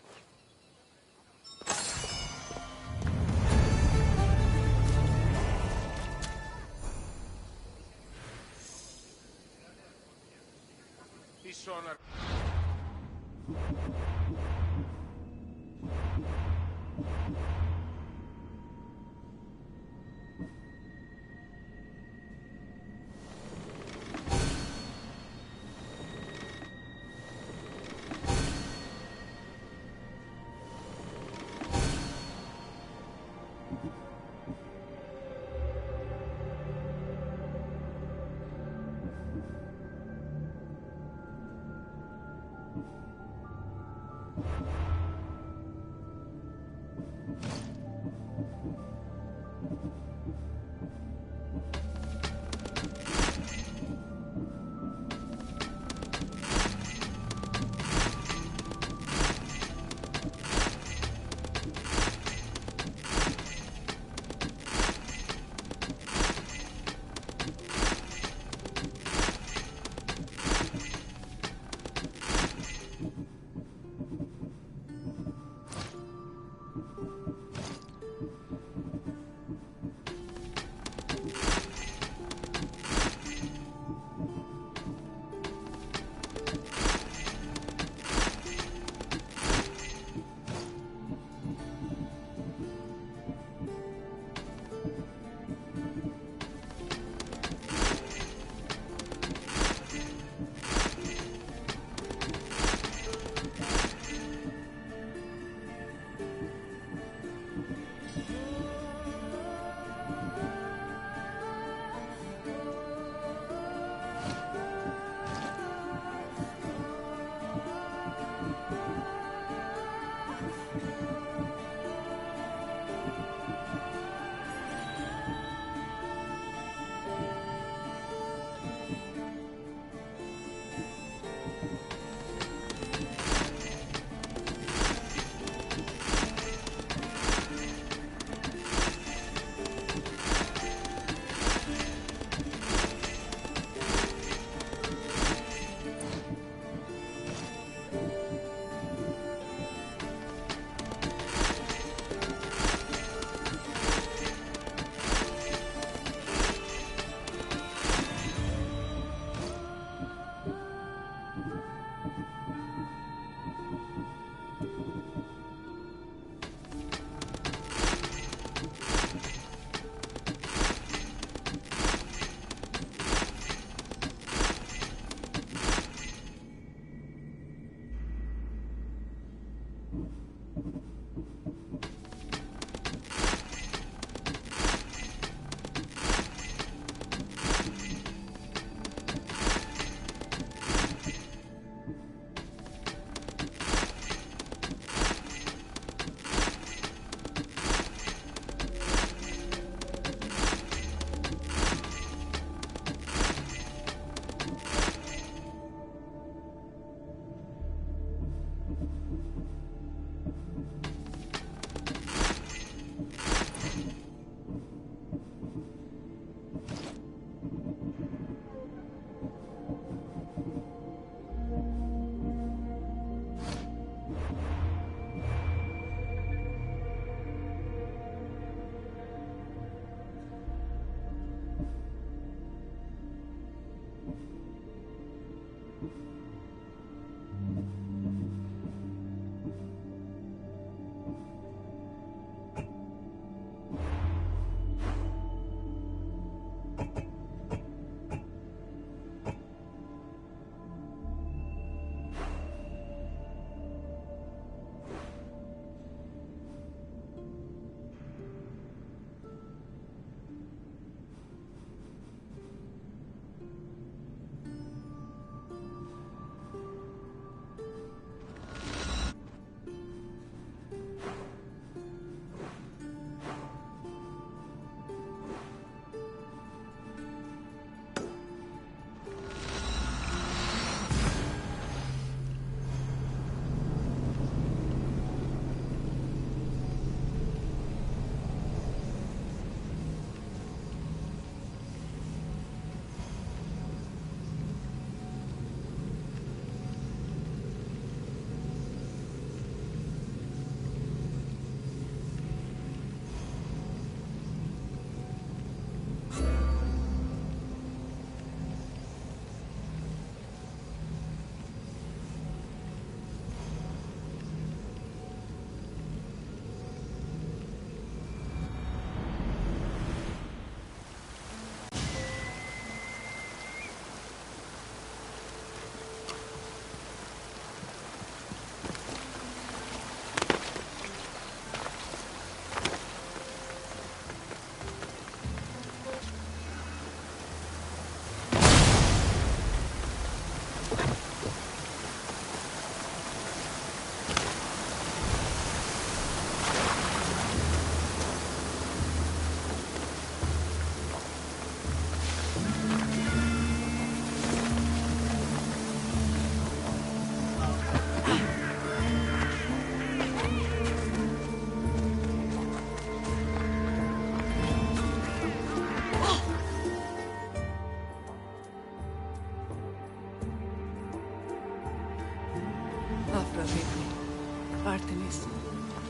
Aphrodite, Artemis,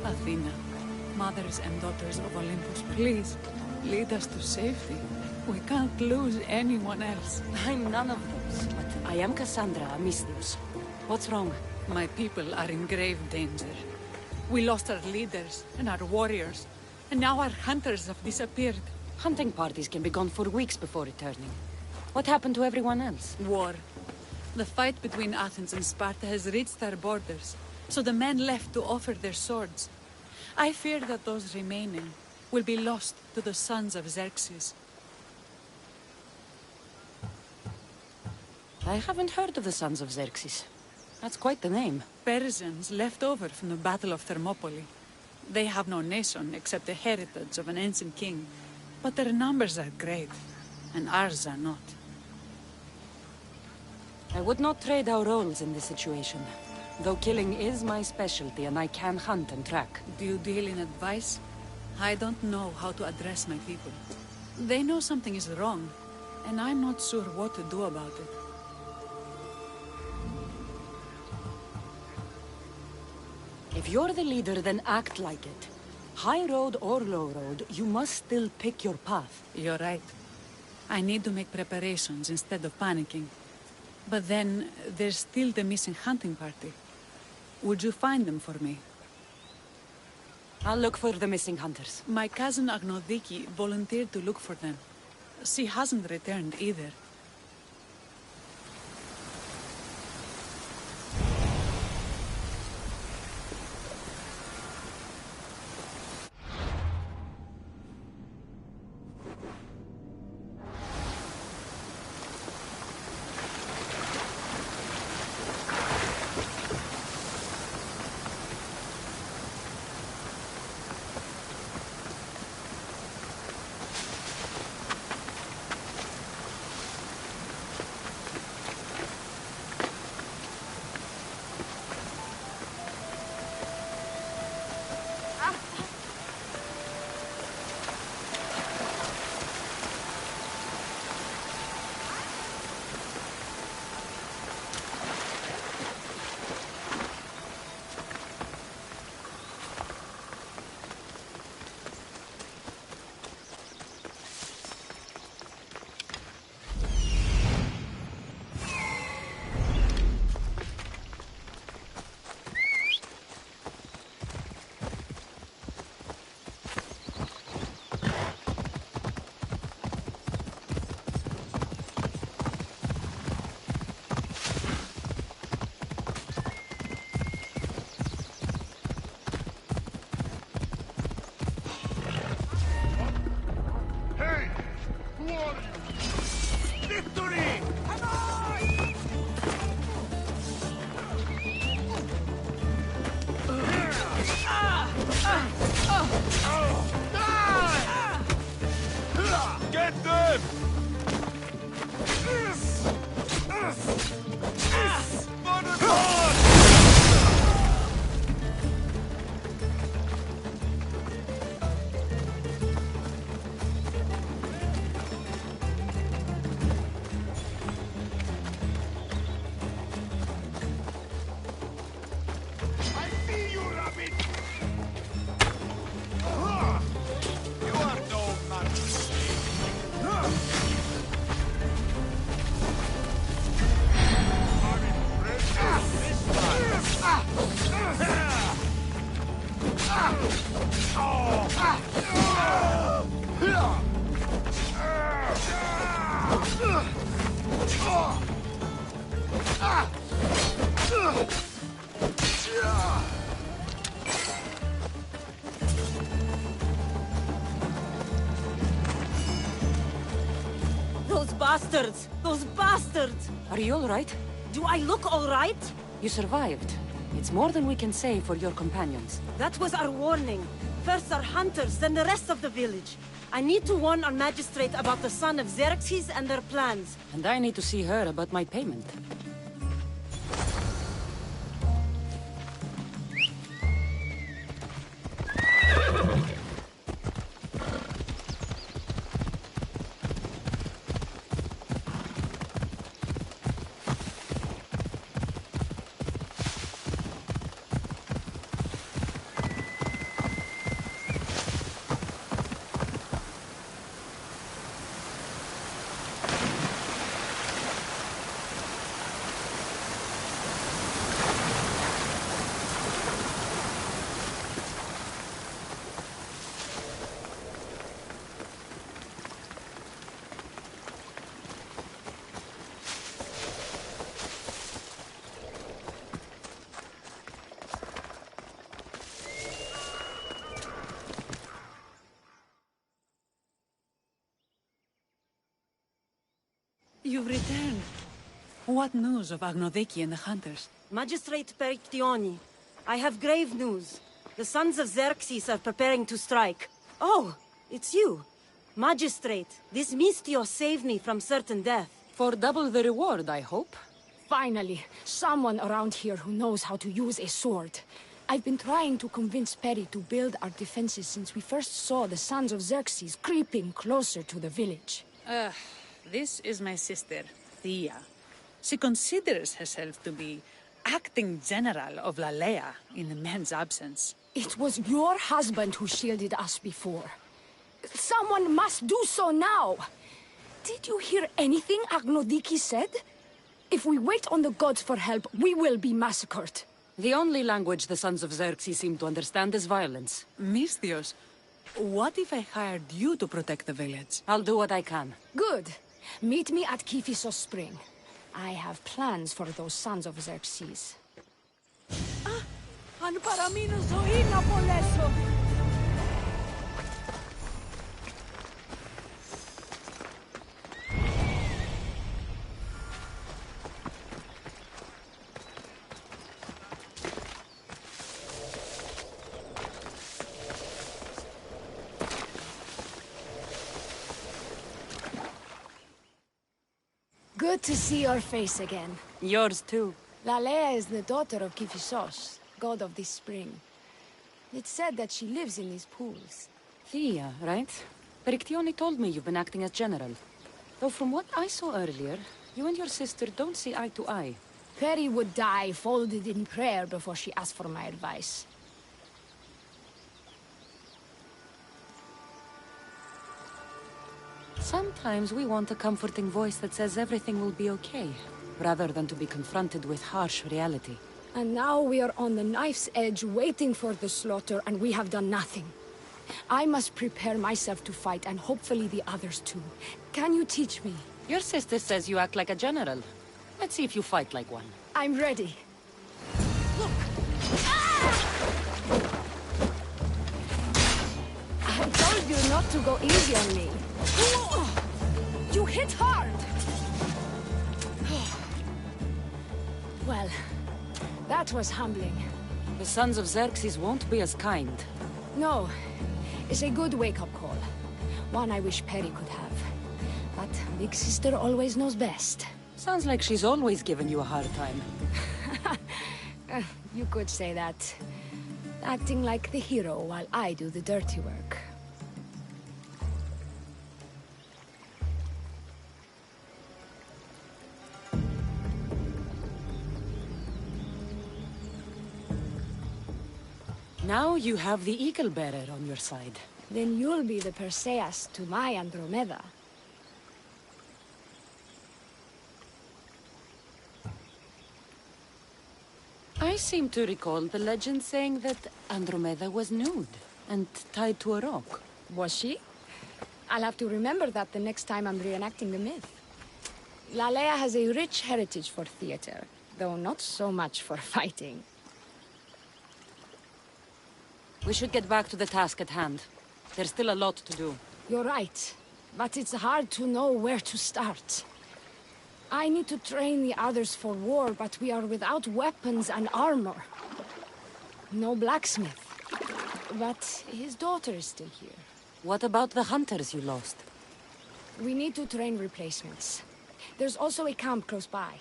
Athena, mothers and daughters of Olympus, please, lead us to safety. We can't lose anyone else. I'm none of those, but I am Cassandra Amistius. What's wrong? My people are in grave danger. We lost our leaders and our warriors, and now our hunters have disappeared. Hunting parties can be gone for weeks before returning. What happened to everyone else? War. The fight between Athens and Sparta has reached our borders, so the men left to offer their swords. I fear that those remaining will be lost to the sons of Xerxes. I haven't heard of the sons of Xerxes. That's quite the name. Persians left over from the Battle of Thermopylae. They have no nation except the heritage of an ancient king, but their numbers are great, and ours are not. I would not trade our roles in this situation. Though killing is my specialty and I can hunt and track. Do you deal in advice? I don't know how to address my people. They know something is wrong, and I'm not sure what to do about it. If you're the leader, then act like it. High road or low road, you must still pick your path. You're right. I need to make preparations instead of panicking. But then, there's still the missing hunting party. Would you find them for me? I'll look for the missing hunters. My cousin Agnodiki volunteered to look for them. She hasn't returned either. Those bastards! Those bastards! Are you all right? Do I look all right? You survived. It's more than we can say for your companions. That was our warning. First our hunters, then the rest of the village. I need to warn our magistrate about the son of Xerxes and their plans. And I need to see her about my payment. you've returned. What news of Agnodiki and the hunters? Magistrate Perictioni, I have grave news. The sons of Xerxes are preparing to strike. Oh, it's you. Magistrate, this Mistio saved me from certain death. For double the reward, I hope. Finally, someone around here who knows how to use a sword. I've been trying to convince Peri to build our defenses since we first saw the sons of Xerxes creeping closer to the village. This is my sister, Thea. She considers herself to be acting general of Lalea in the man's absence. It was your husband who shielded us before. Someone must do so now! Did you hear anything Agnodiki said? If we wait on the gods for help, we will be massacred. The only language the sons of Xerxes seem to understand is violence. Misthios, what if I hired you to protect the village? I'll do what I can. Good. Meet me at Kiphisos Spring. I have plans for those sons of Xerxes. Αν παραμείνω ζωή να απολέσω. Good to see your face again. Yours too. Lalea is the daughter of Kiphisos, god of this spring. It's said that she lives in these pools. Thea, right? Perictioni told me you've been acting as general. Though from what I saw earlier, you and your sister don't see eye to eye. Peri would die folded in prayer before she asked for my advice. Sometimes we want a comforting voice that says everything will be okay, rather than to be confronted with harsh reality. And now we are on the knife's edge waiting for the slaughter, and we have done nothing. I must prepare myself to fight, and hopefully the others too. Can you teach me? Your sister says you act like a general. Let's see if you fight like one. I'm ready. Look! I told you not to go easy on me. You hit hard! Well, that was humbling. The sons of Xerxes won't be as kind. No, it's a good wake-up call. One I wish Peri could have. But Big Sister always knows best. Sounds like she's always given you a hard time. You could say that. Acting like the hero while I do the dirty work. Now you have the Eagle Bearer on your side. Then you'll be the Perseus to my Andromeda. I seem to recall the legend saying that Andromeda was nude and tied to a rock. Was she? I'll have to remember that the next time I'm reenacting the myth. Lalea has a rich heritage for theater, though not so much for fighting. We should get back to the task at hand. There's still a lot to do. You're right, but it's hard to know where to start. I need to train the others for war, but we are without weapons and armor. No blacksmith. But his daughter is still here. What about the hunters you lost? We need to train replacements. There's also a camp close by.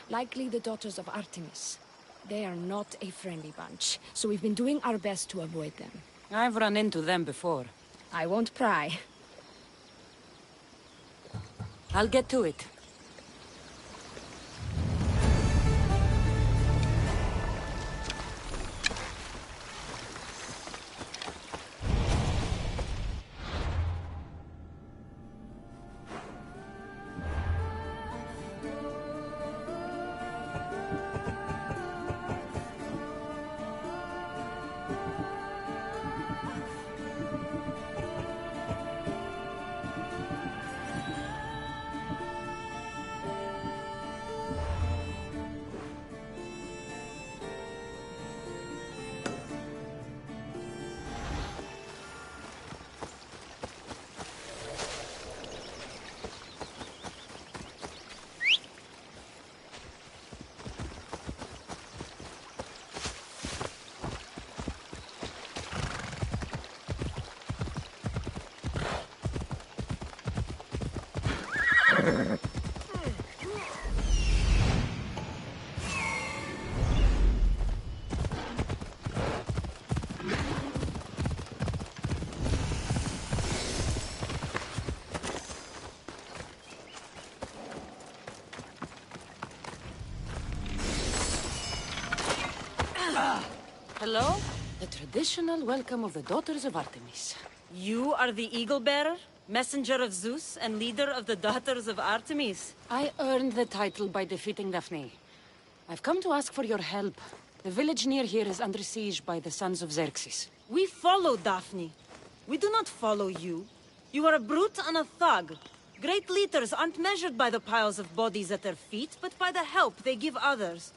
Likely the daughters of Artemis. They are not a friendly bunch, so we've been doing our best to avoid them. I've run into them before. I won't pry. I'll get to it. Hello? The traditional welcome of the daughters of Artemis. You are the Eagle Bearer, messenger of Zeus, and leader of the daughters of Artemis. I earned the title by defeating Daphne. I've come to ask for your help. The village near here is under siege by the sons of Xerxes. We follow Daphne. We do not follow you. You are a brute and a thug. Great leaders aren't measured by the piles of bodies at their feet, but by the help they give others.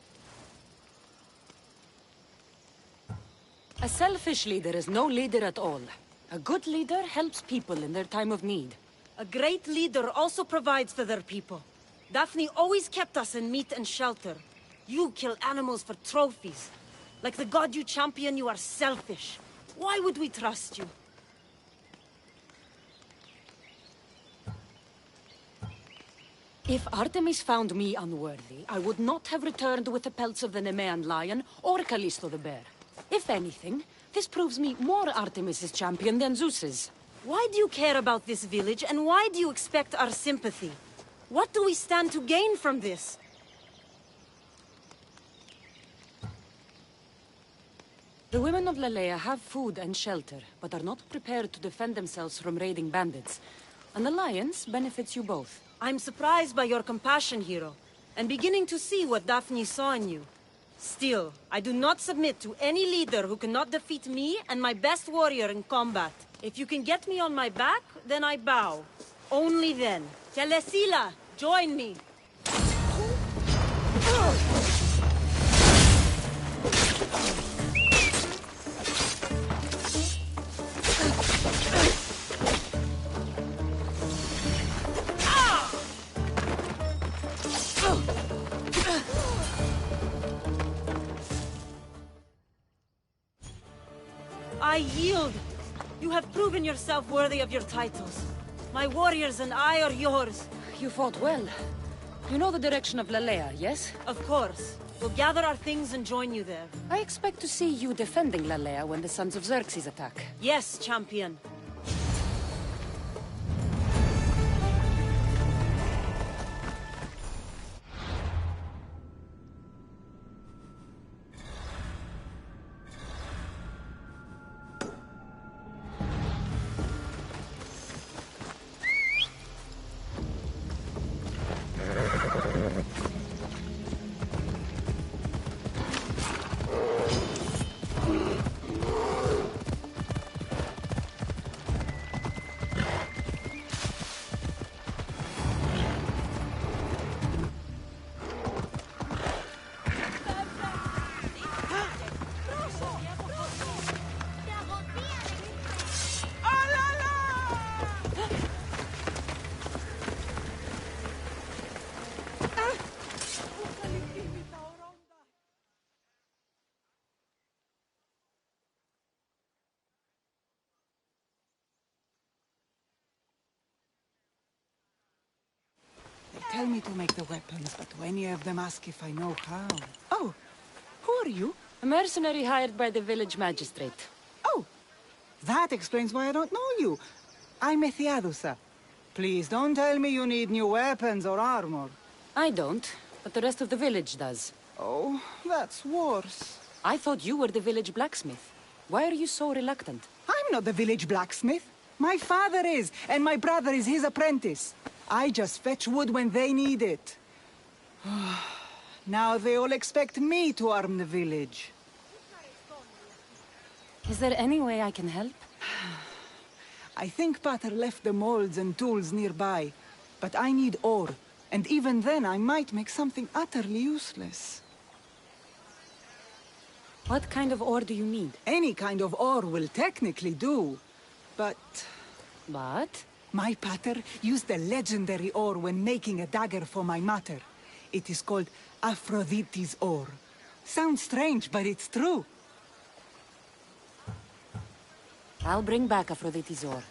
A selfish leader is no leader at all. A good leader helps people in their time of need. A great leader also provides for their people. Daphne always kept us in meat and shelter. You kill animals for trophies. Like the god you champion, you are selfish. Why would we trust you? If Artemis found me unworthy, I would not have returned with the pelts of the Nemean lion or Callisto the bear. If anything, this proves me more Artemis's champion than Zeus's. Why do you care about this village, and why do you expect our sympathy? What do we stand to gain from this? The women of Lalea have food and shelter, but are not prepared to defend themselves from raiding bandits. An alliance benefits you both. I'm surprised by your compassion, hero, and beginning to see what Daphne saw in you. Still, I do not submit to any leader who cannot defeat me and my best warrior in combat. If you can get me on my back, then I bow. Only then. Telesila, join me! I yield. You have proven yourself worthy of your titles. My warriors and I are yours. You fought well. You know the direction of Lalea, yes? Of course. We'll gather our things and join you there. I expect to see you defending Lalea when the sons of Xerxes attack. Yes, champion. Tell me to make the weapons, but when you have them, ask if I know how. Oh, who are you? A mercenary hired by the village magistrate. Oh, that explains why I don't know you. I'm Ethiadusa. Please don't tell me you need new weapons or armor. I don't, but the rest of the village does. Oh, that's worse. I thought you were the village blacksmith. Why are you so reluctant? I'm not the village blacksmith. My father is, and my brother is his apprentice. I just fetch wood when they need it. Now they all expect me to arm the village. Is there any way I can help? I think Pater left the molds and tools nearby, but I need ore, and even then I might make something utterly useless. What kind of ore do you need? Any kind of ore will technically do, but... But? My pater used the legendary ore when making a dagger for my mater. It is called Aphrodite's ore. Sounds strange, but it's true. I'll bring back Aphrodite's ore.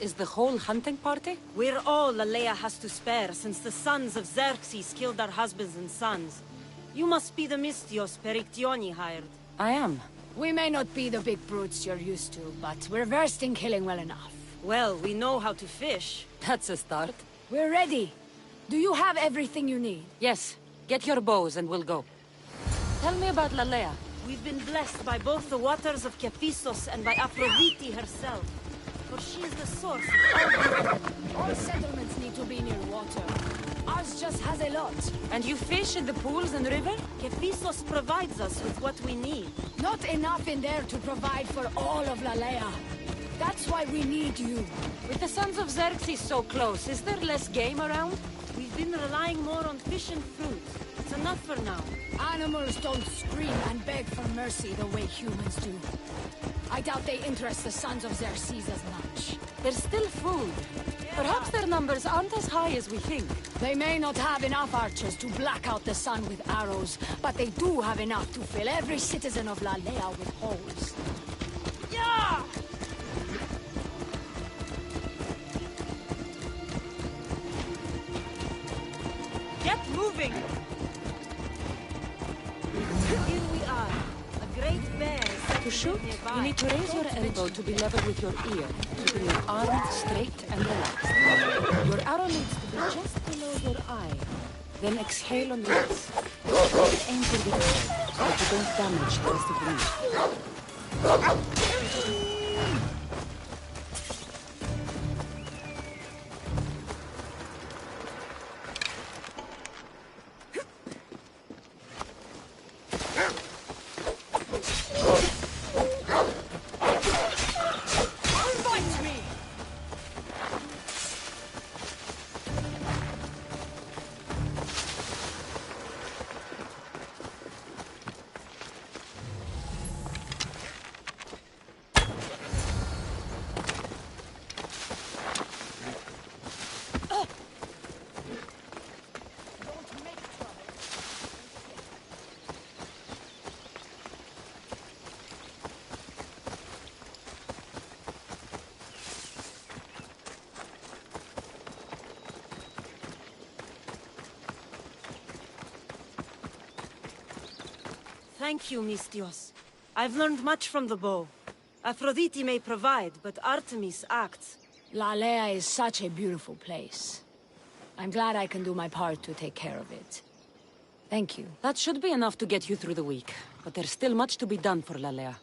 is the whole hunting party? We're all Lalea has to spare, since the sons of Xerxes killed our husbands and sons. You must be the Mystios Perictioni hired. I am. We may not be the big brutes you're used to, but we're versed in killing well enough. Well, we know how to fish. That's a start. We're ready. Do you have everything you need? Yes. Get your bows and we'll go. Tell me about Lalea. We've been blessed by both the waters of Kephissos and by Aphrodite herself. For she is the source of all settlements need to be near water. Ours just has a lot. And you fish in the pools and river? Kephissos provides us with what we need. Not enough in there to provide for all of Lalea. That's why we need you. With the sons of Xerxes so close, is there less game around? We've been relying more on fish and fruit. It's enough for now. Animals don't scream and beg for mercy the way humans do. I doubt they interest the sons of Xerxes as much. There's still food. Perhaps their numbers aren't as high as we think. They may not have enough archers to black out the sun with arrows, but they do have enough to fill every citizen of Lalea with holes. Yeah! Get moving! Here we are. A great bear is to shoot, nearby. you need to raise your elbow to be level with your ear, keeping your arm straight and relaxed. Your arrow needs to be just below your eye. Then exhale on release. Aim for the eye, so that you don't damage the rest of the meat. Thank you, Mystios. I've learned much from the bow. Aphrodite may provide, but Artemis acts. Lalea is such a beautiful place. I'm glad I can do my part to take care of it. Thank you. That should be enough to get you through the week, but there's still much to be done for Lalea.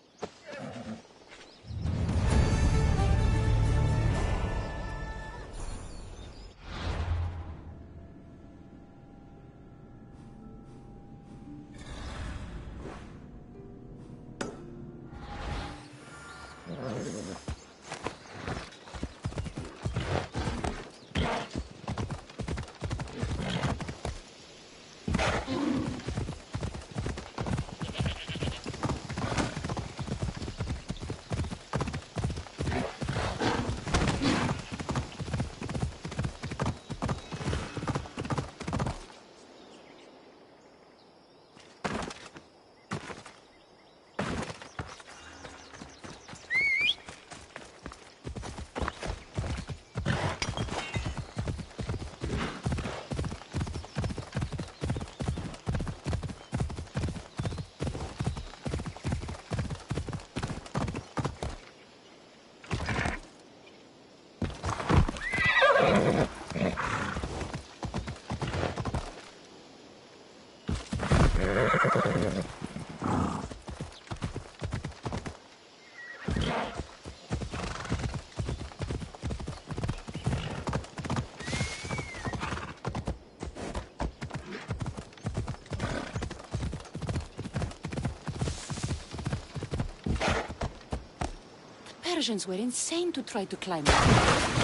Persians were insane to try to climb it.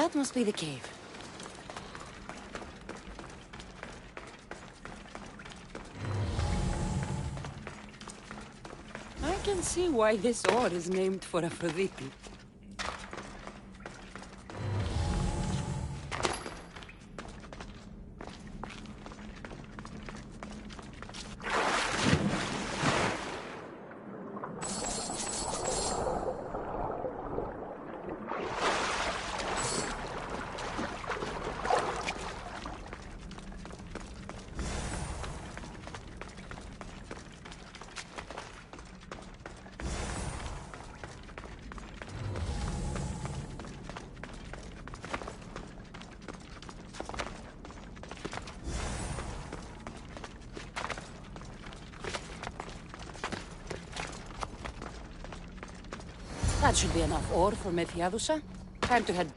That must be the cave. I can see why this ore is named for Aphrodite. That should be enough ore for Methiadusa. Time to head.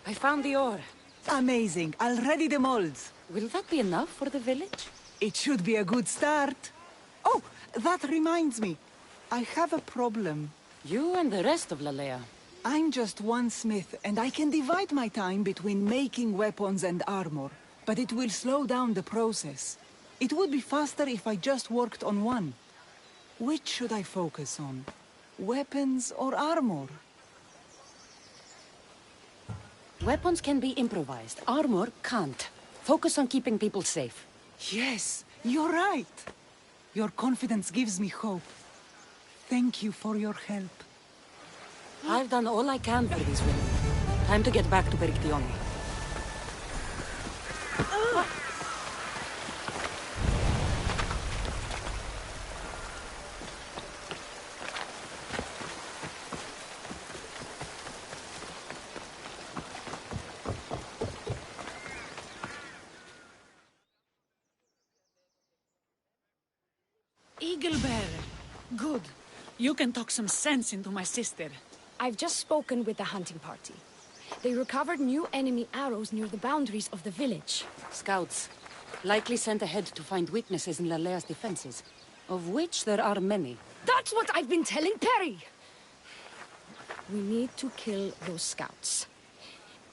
I found the ore. Amazing. I'll ready the molds. Will that be enough for the village? It should be a good start. Oh, that reminds me. I have a problem. You and the rest of Lalea. I'm just one smith, and I can divide my time between making weapons and armor, but it will slow down the process. It would be faster if I just worked on one. Which should I focus on? Weapons or armor? Weapons can be improvised. Armor can't. Focus on keeping people safe. Yes, you're right. Your confidence gives me hope. Thank you for your help. I've done all I can for these women. Time to get back to Perictione. Eaglebearer. Good. You can talk some sense into my sister. I've just spoken with the hunting party. They recovered new enemy arrows near the boundaries of the village. Scouts. Likely sent ahead to find weaknesses in Lalea's defenses. Of which there are many. That's what I've been telling Perry! We need to kill those scouts.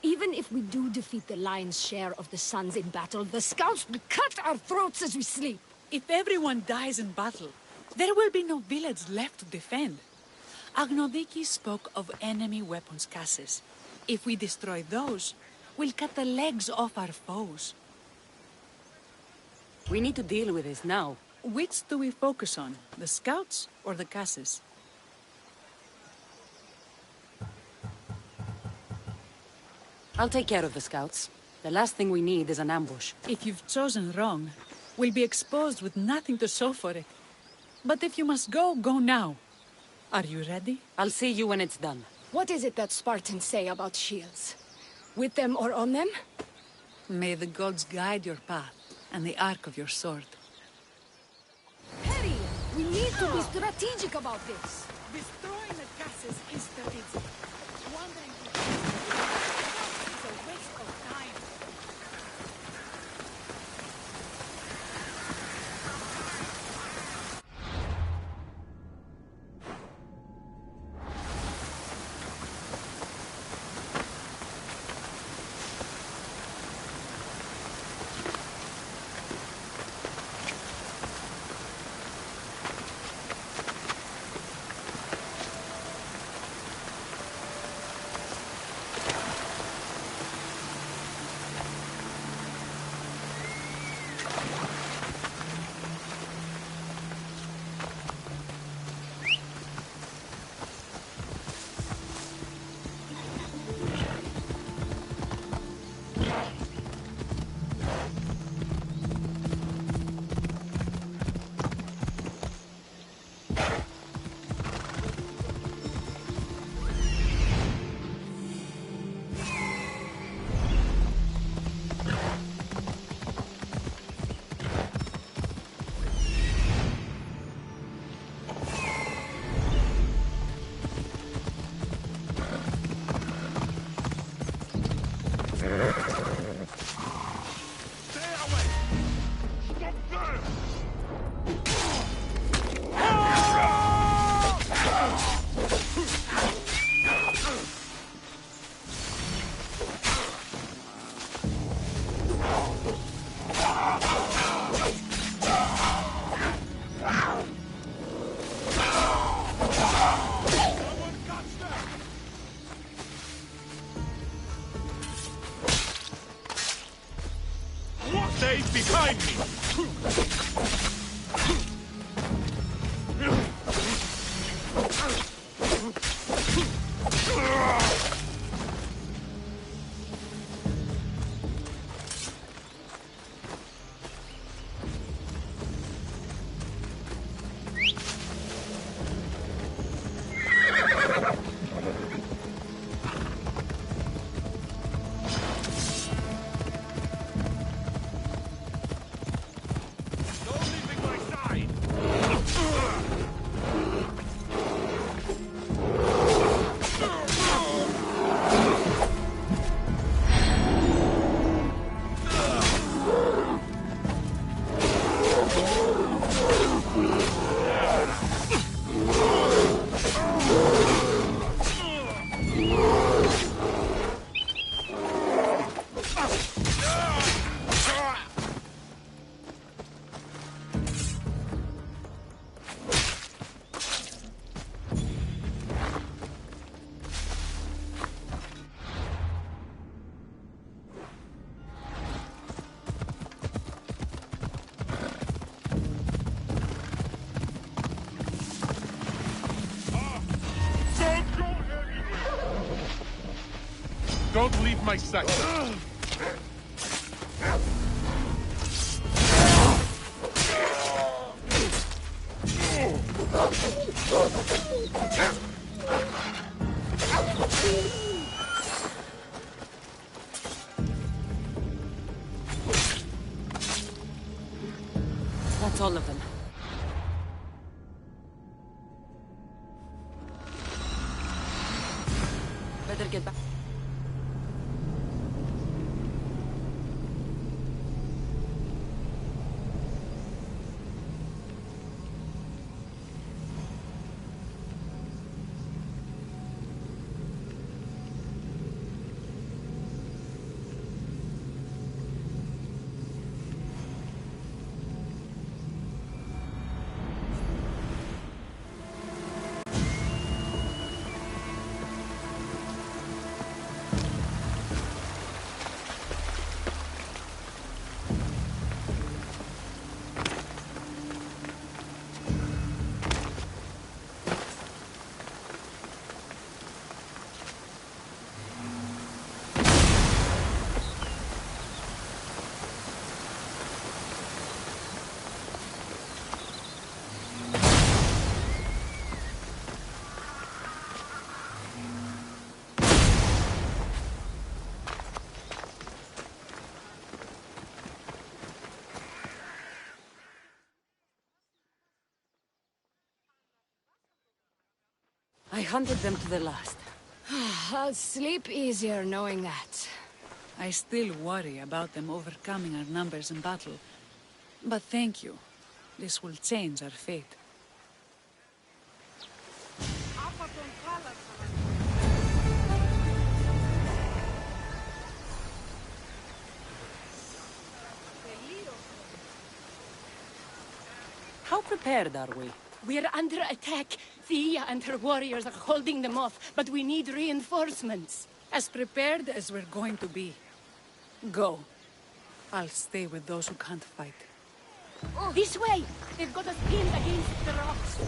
Even if we do defeat the lion's share of the sons in battle, the scouts will cut our throats as we sleep. If everyone dies in battle, there will be no village left to defend. Agnodiki spoke of enemy weapons cases. If we destroy those, we'll cut the legs off our foes. We need to deal with this now. Which do we focus on? The scouts or the cases? I'll take care of the scouts. The last thing we need is an ambush. If you've chosen wrong, we'll be exposed with nothing to show for it. But if you must go, go now. Are you ready? I'll see you when it's done. What is it that Spartans say about shields? With them or on them? May the gods guide your path and the arc of your sword. Perry, we need to be strategic about this. Destroying the castles is strategic. Wandering is a Stay behind me! Don't leave my sight. That's all of them. Better get back. I hunted them to the last. I'll sleep easier knowing that. I still worry about them overcoming our numbers in battle. But thank you. This will change our fate. How prepared are we? We're under attack. Thea and her warriors are holding them off, but we need reinforcements. As prepared as we're going to be. Go. I'll stay with those who can't fight. This way! They've got us pinned against the rocks.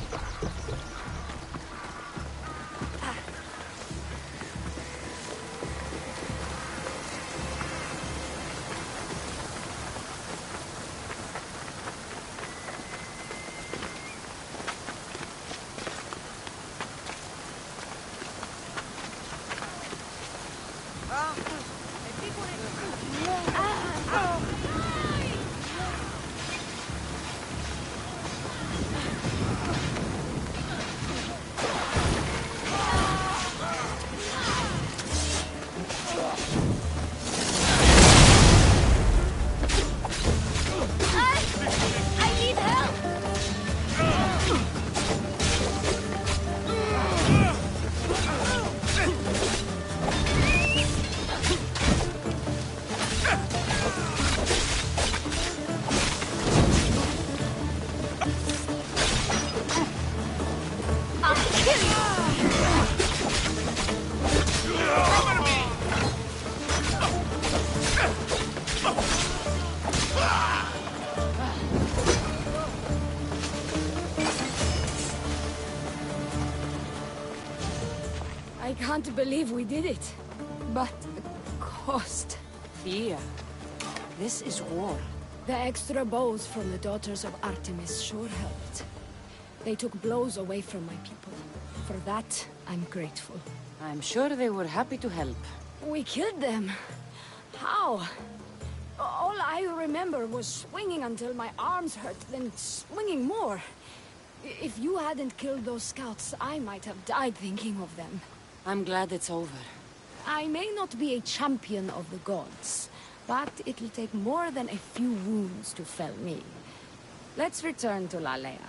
believe we did it. But the cost... Thea, this is war. The extra bows from the daughters of Artemis sure helped. They took blows away from my people. For that, I'm grateful. I'm sure they were happy to help. We killed them. How? All I remember was swinging until my arms hurt, then swinging more. If you hadn't killed those scouts, I might have died thinking of them. I'm glad it's over. I may not be a champion of the gods, but it'll take more than a few wounds to fell me. Let's return to Lalea.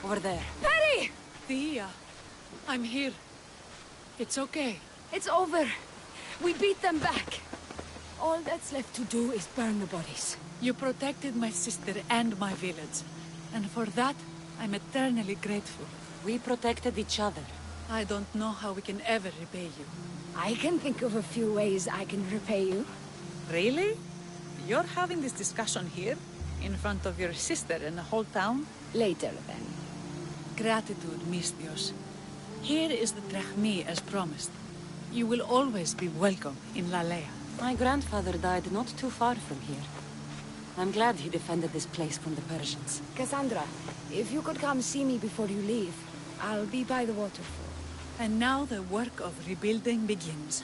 Over there. Perry! Thea, I'm here. It's okay. It's over. We beat them back. All that's left to do is burn the bodies. You protected my sister and my village. And for that, I'm eternally grateful. We protected each other. I don't know how we can ever repay you. I can think of a few ways I can repay you. Really? You're having this discussion here? In front of your sister and the whole town? Later, then. Gratitude, Misthios. Here is the drachmi as promised. You will always be welcome in Lalea. My grandfather died not too far from here. I'm glad he defended this place from the Persians. Cassandra, if you could come see me before you leave, I'll be by the waterfall. And now the work of rebuilding begins.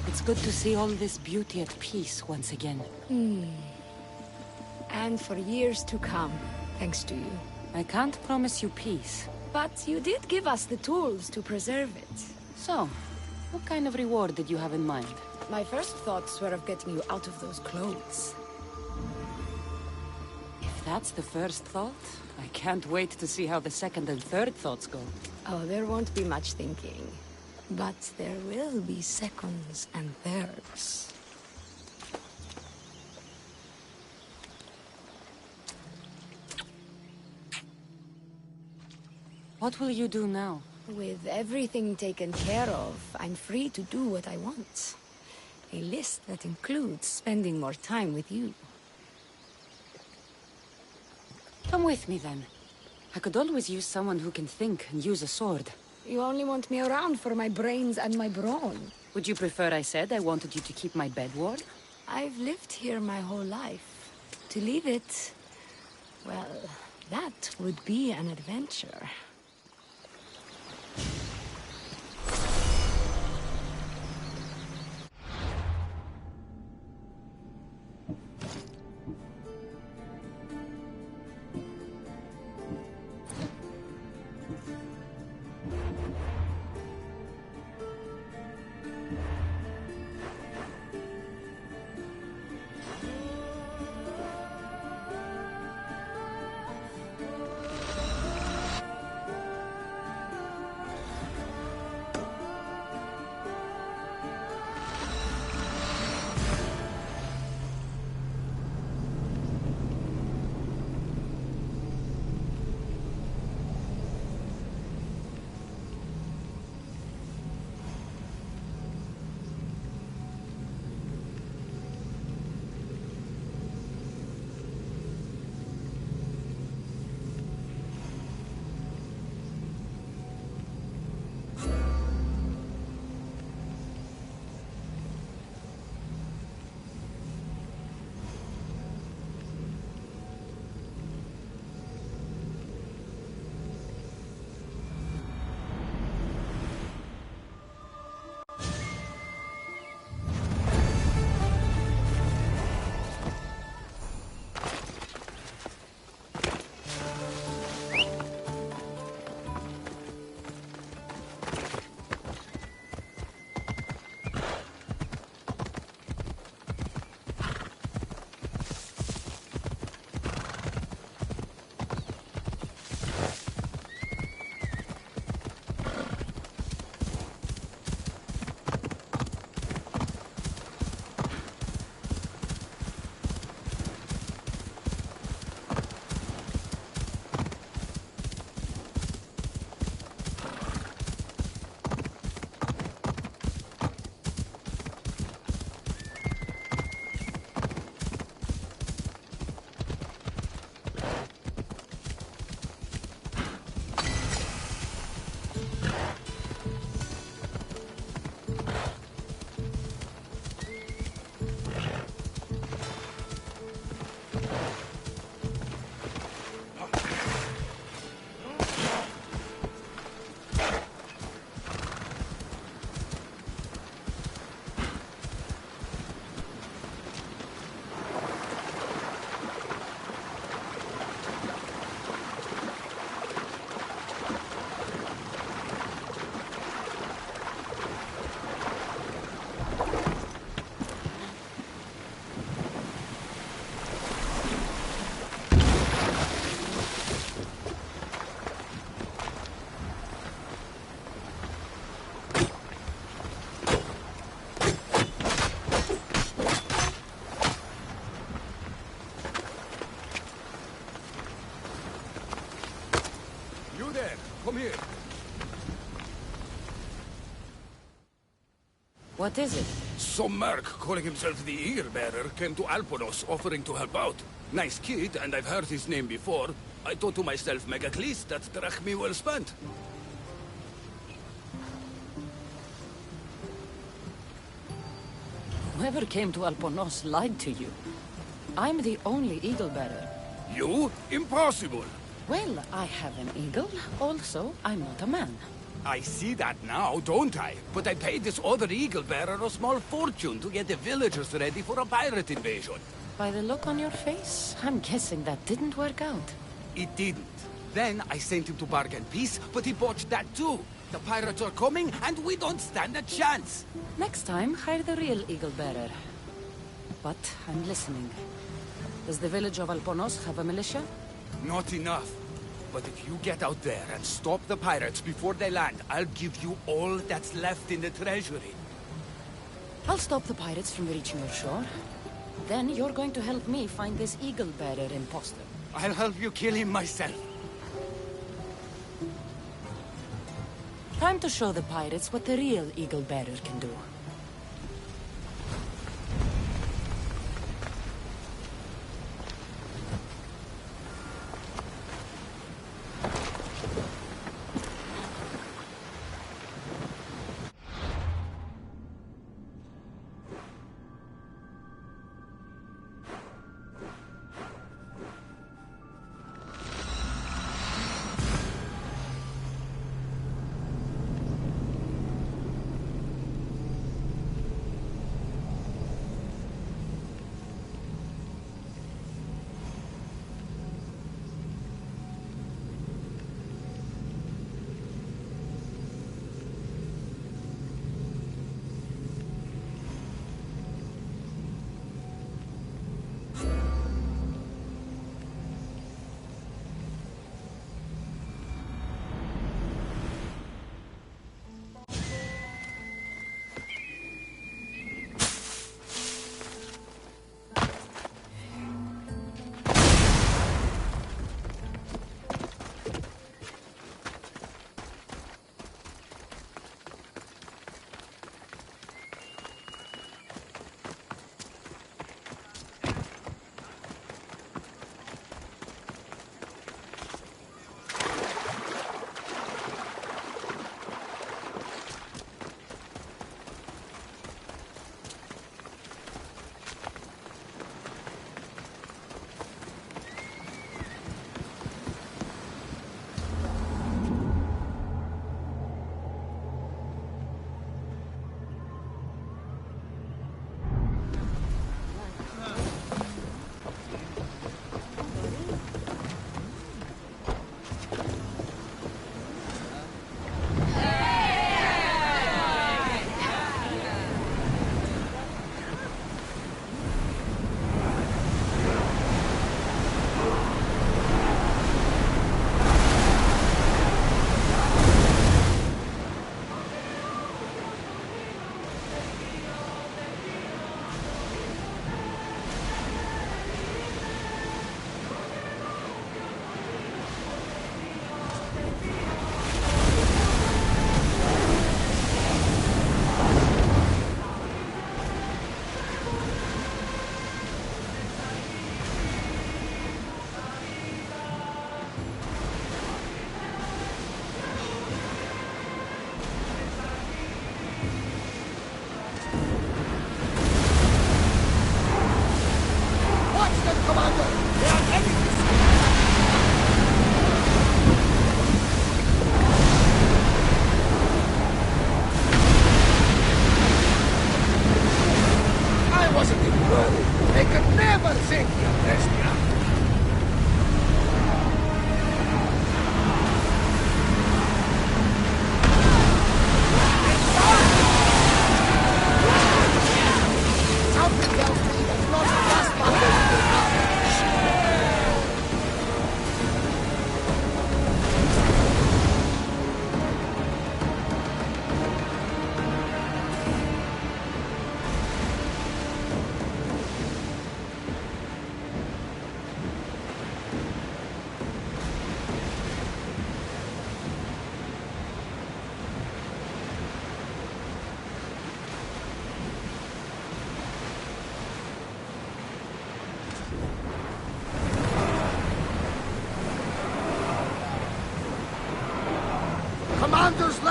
It's good to see all this beauty at peace once again. And for years to come, thanks to you. I can't promise you peace. But you did give us the tools to preserve it. So, what kind of reward did you have in mind? My first thoughts were of getting you out of those clothes. If that's the first thought, I can't wait to see how the second and third thoughts go. Oh, there won't be much thinking. But there will be seconds and thirds. What will you do now? With everything taken care of, I'm free to do what I want. A list that includes spending more time with you. Come with me, then. I could always use someone who can think and use a sword. You only want me around for my brains and my brawn. Would you prefer I said I wanted you to keep my bed warm? I've lived here my whole life. To leave it... well, that would be an adventure. What is it? Some merc calling himself the Eagle Bearer came to Alponos offering to help out. Nice kid, and I've heard his name before. I thought to myself, Megacles, that drachmi well spent. Whoever came to Alponos lied to you. I'm the only eagle bearer. You? Impossible! Well, I have an eagle. Also, I'm not a man. I see that now, don't I? But I paid this other Eagle Bearer a small fortune to get the villagers ready for a pirate invasion. By the look on your face, I'm guessing that didn't work out. It didn't. Then I sent him to bargain peace, but he botched that too. The pirates are coming, and we don't stand a chance. Next time, hire the real eagle bearer. But I'm listening. Does the village of Alponos have a militia? Not enough. But if you get out there and stop the pirates before they land, I'll give you all that's left in the treasury. I'll stop the pirates from reaching your shore. Then you're going to help me find this eagle bearer imposter. I'll help you kill him myself. Time to show the pirates what the real eagle bearer can do.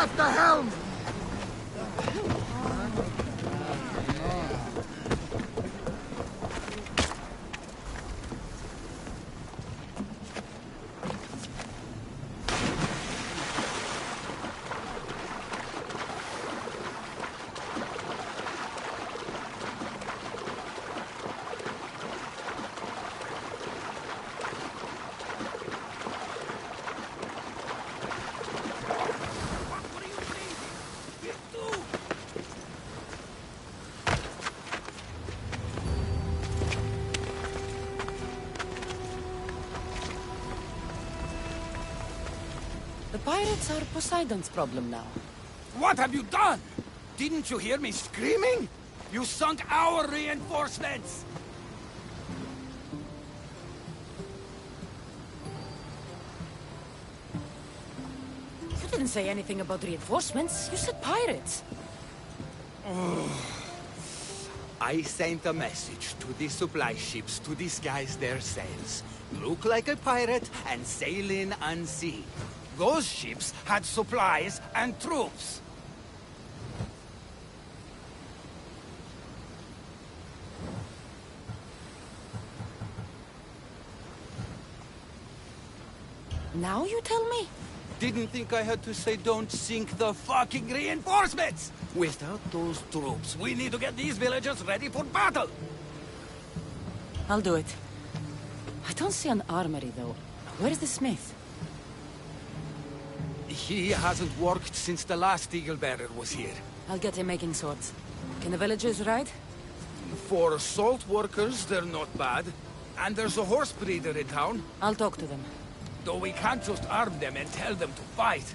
at the helm! The pirates are Poseidon's problem now. What have you done? Didn't you hear me screaming? You sunk our reinforcements! You didn't say anything about reinforcements. You said pirates. I sent a message to the supply ships to disguise their sails. Look like a pirate and sail in unseen. Those ships had supplies and troops. Now you tell me? Didn't think I had to say don't sink the fucking reinforcements! Without those troops, we need to get these villagers ready for battle! I'll do it. I don't see an armory, though. Where's the smith? He hasn't worked since the last Eagle Bearer was here. I'll get him making swords. Can the villagers ride? For salt workers, they're not bad. And there's a horse breeder in town. I'll talk to them. Though we can't just arm them and tell them to fight.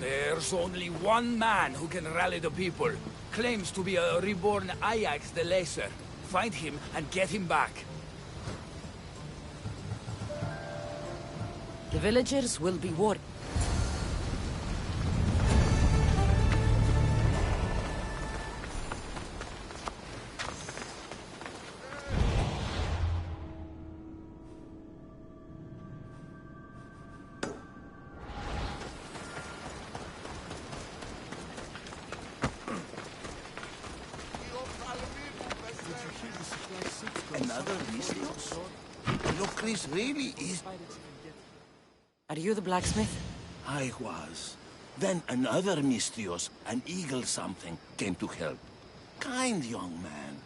There's only one man who can rally the people. Claims to be a reborn Ajax the Lesser. Find him and get him back. The villagers will be warned. Another Misthios? Look, Chris really is... Are you the blacksmith? I was. Then another Misthios, an eagle something, came to help. Kind young man.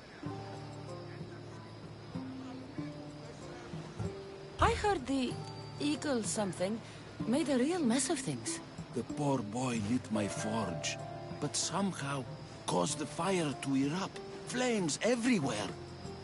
I heard the eagle something made a real mess of things. The poor boy lit my forge, but somehow caused the fire to erupt. Flames everywhere.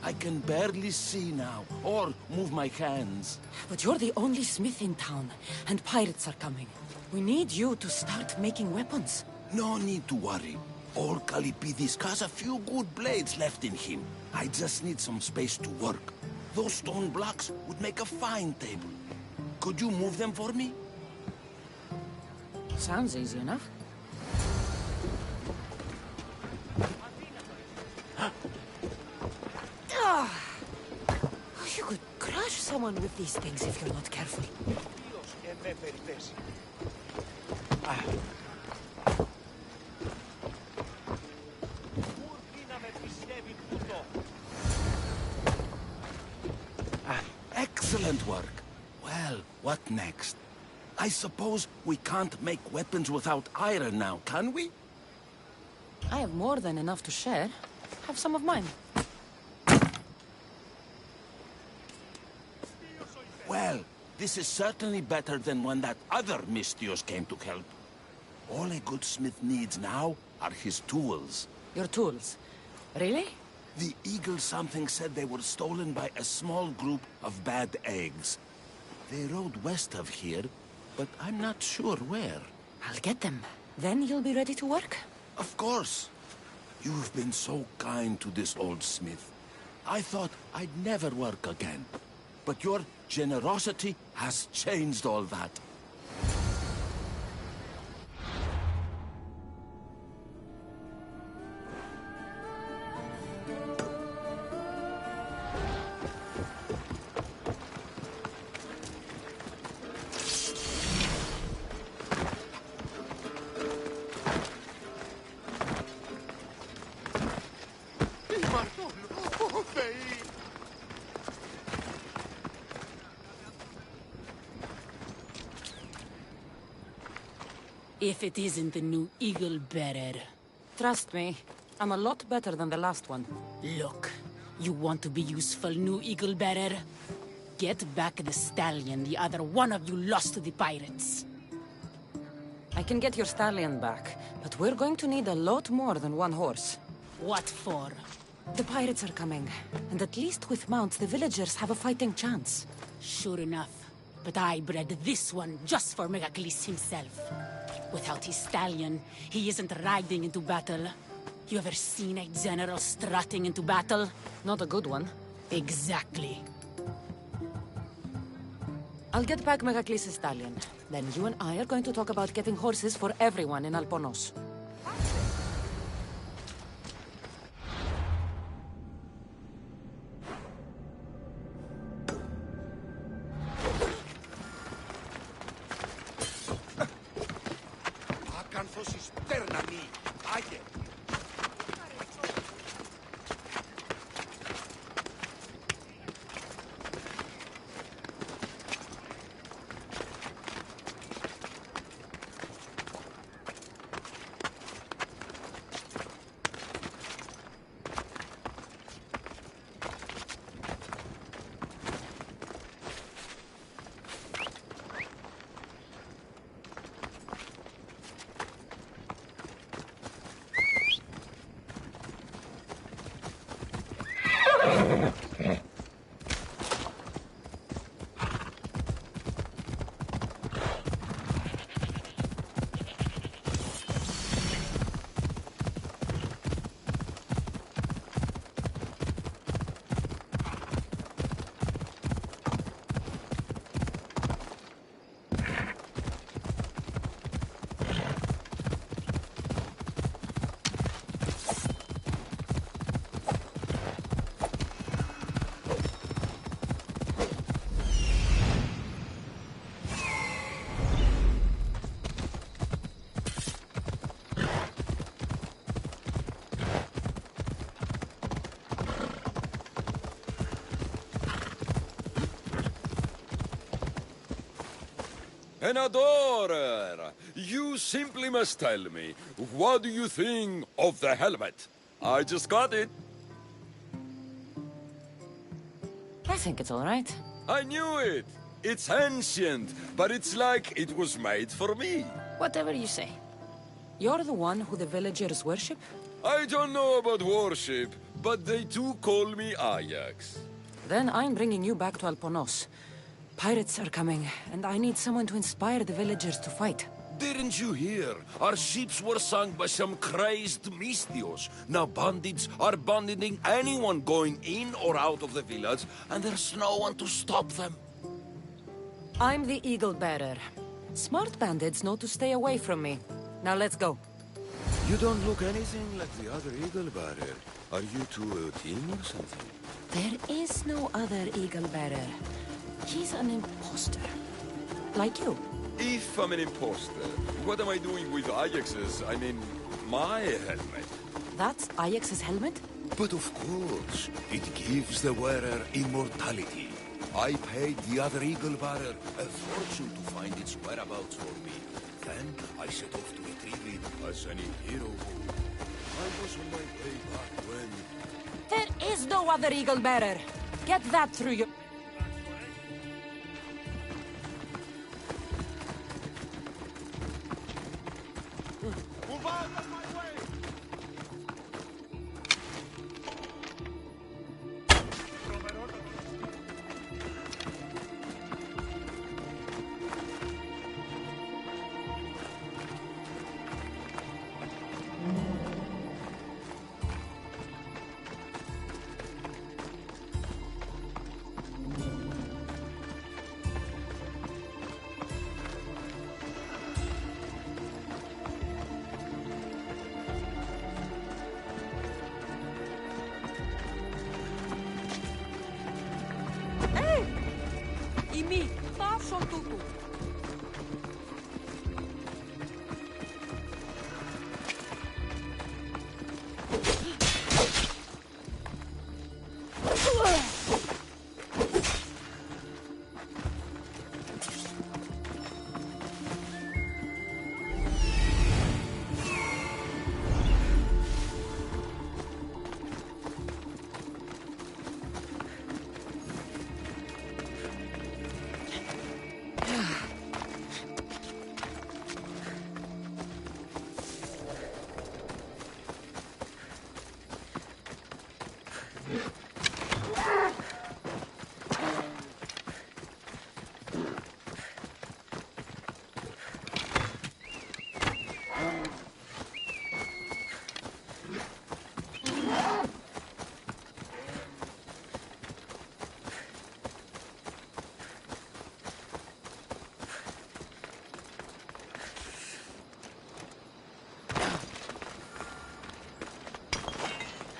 I can barely see now, or move my hands. But you're the only smith in town, and pirates are coming. We need you to start making weapons. No need to worry. All Kalipidis has a few good blades left in him. I just need some space to work. Those stone blocks would make a fine table. Could you move them for me? Sounds easy enough. You could crush someone with these things if you're not careful. Excellent work. Well, what next? I suppose we can't make weapons without iron now, can we? I have more than enough to share. Have some of mine. Well, this is certainly better than when that other Misthios came to help. All a good smith needs now are his tools. Your tools? Really? The eagle something said they were stolen by a small group of bad eggs. They rode west of here, but I'm not sure where. I'll get them. Then you'll be ready to work? Of course. You've been so kind to this old smith. I thought I'd never work again. But your generosity has changed all that. If it isn't the new Eagle Bearer. Trust me, I'm a lot better than the last one. Look, you want to be useful, new Eagle Bearer? Get back the stallion the other one of you lost to the pirates. I can get your stallion back, but we're going to need a lot more than one horse. What for? The pirates are coming, and at least with mounts, the villagers have a fighting chance. Sure enough. But I bred this one just for Megacles himself. Without his stallion, he isn't riding into battle. You ever seen a general strutting into battle? Not a good one. Exactly. I'll get back Megacles' stallion. Then you and I are going to talk about getting horses for everyone in Alponos. An adorer! You simply must tell me, what do you think of the helmet? I just got it. I think it's all right. I knew it! It's ancient, but it's like it was made for me. Whatever you say. You're the one who the villagers worship? I don't know about worship, but they do call me Ajax. Then I'm bringing you back to Alponos. Pirates are coming, and I need someone to inspire the villagers to fight. Didn't you hear? Our ships were sunk by some crazed Mystios. Now bandits are banditing anyone going in or out of the village, and there's no one to stop them. I'm the Eagle Bearer. Smart bandits know to stay away from me. Now let's go. You don't look anything like the other Eagle Bearer. Are you two a team or something? There is no other Eagle Bearer. He's an imposter. Like you. If I'm an imposter, what am I doing with Ajax's, my helmet? That's Ajax's helmet? But of course, it gives the wearer immortality. I paid the other Eagle Bearer a fortune to find its whereabouts for me. Then I set off to retrieve it as any hero would. I was on my way back when... There is no other Eagle Bearer. Get that through your...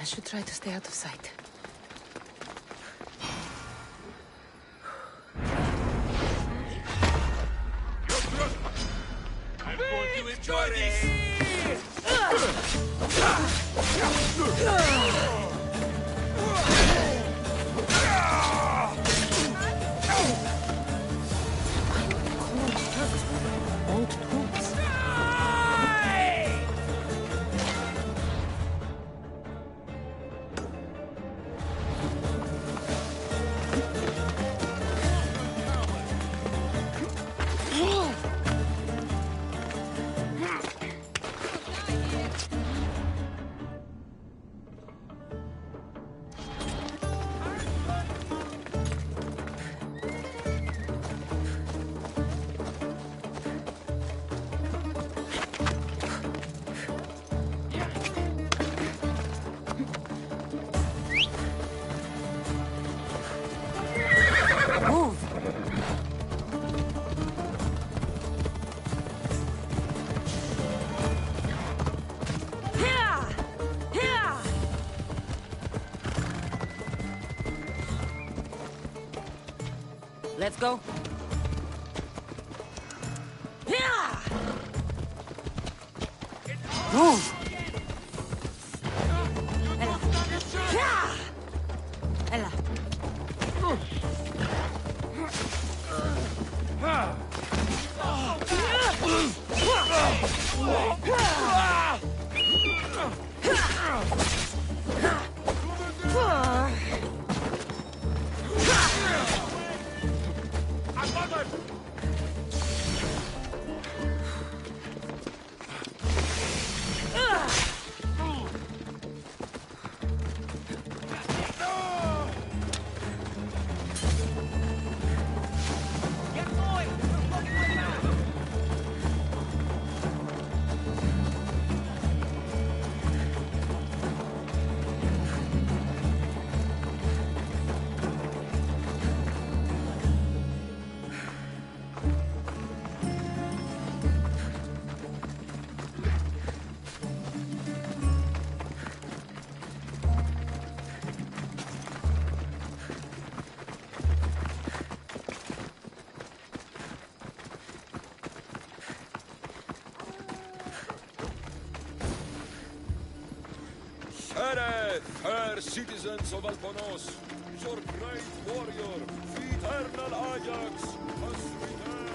I should try to stay out of sight. I'm going to enjoy this! Old troops. Let's go. Move! Ella. Fair citizens of Alponos, your great warrior, the eternal Ajax, has returned.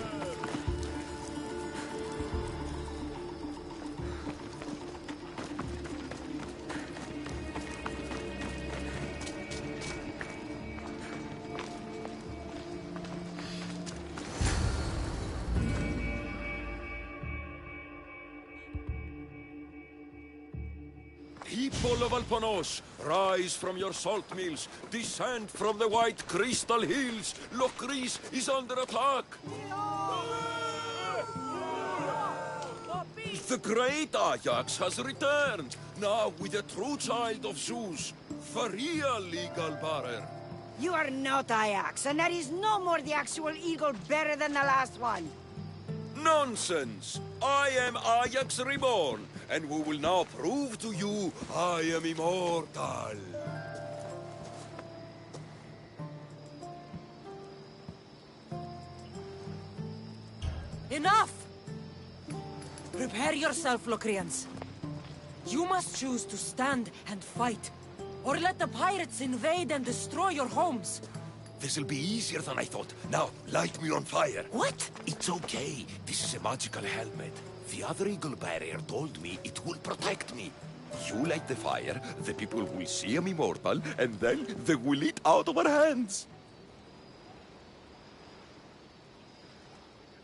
People of Alponos, rise from your salt mills, descend from the white crystal hills. Lokris is under attack. The great Ajax has returned, now with a true child of Zeus, the real eagle bearer. You are not Ajax, and there is no more the actual eagle better than the last one. Nonsense! I am Ajax reborn, and we will now prove to you I am immortal. Enough! Prepare yourself, Locrians. You must choose to stand and fight, or let the pirates invade and destroy your homes. This'll be easier than I thought. Now, light me on fire. What? It's okay. This is a magical helmet. The other eagle barrier told me it will protect me. You light the fire, the people will see I'm immortal, and then they will eat out of our hands.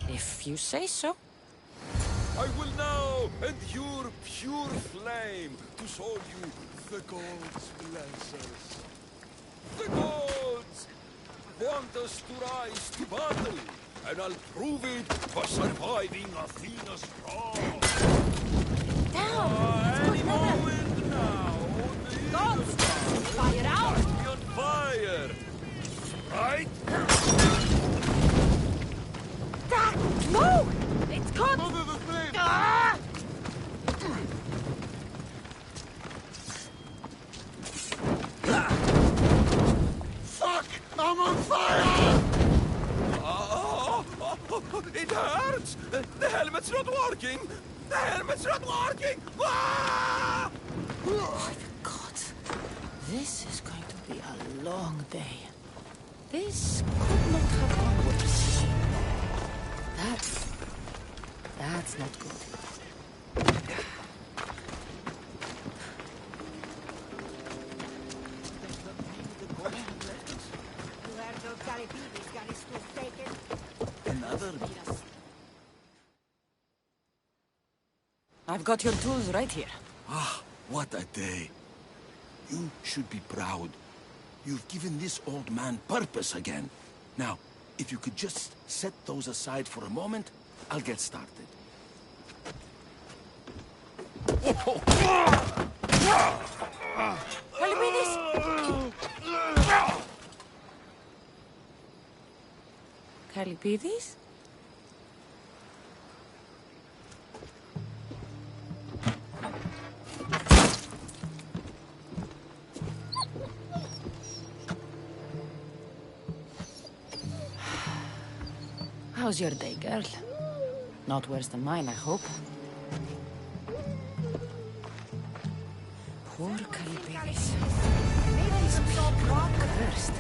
If you say so. I will now endure pure flame to show you the gods bless us. The gods want us to rise to battle, and I'll prove it by surviving Athena's wrath. Any moment now, the gods! Fire out! Be on fire! Right? No! It's caught! Ah! working! The helmet's not working! Ah! God, this is going to be a long day. This could not have gone worse. That's not good. Another. I've got your tools right here. Ah, what a day. You should be proud. You've given this old man purpose again. Now, if you could just set those aside for a moment, I'll get started. Kalipidis? How's your day, girl? Not worse than mine, I hope. Poor Kalipidis. These people are cursed.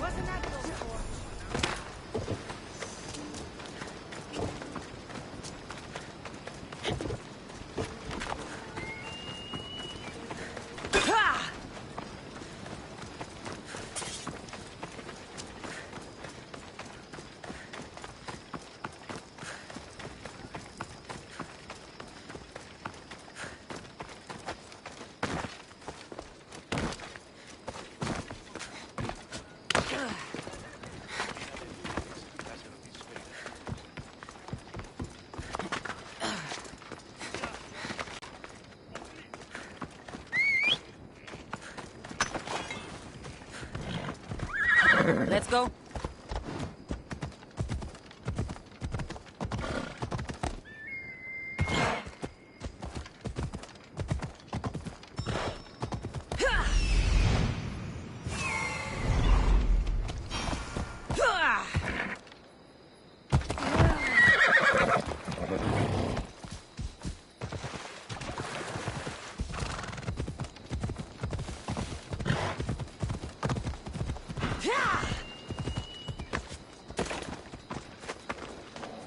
Let's go.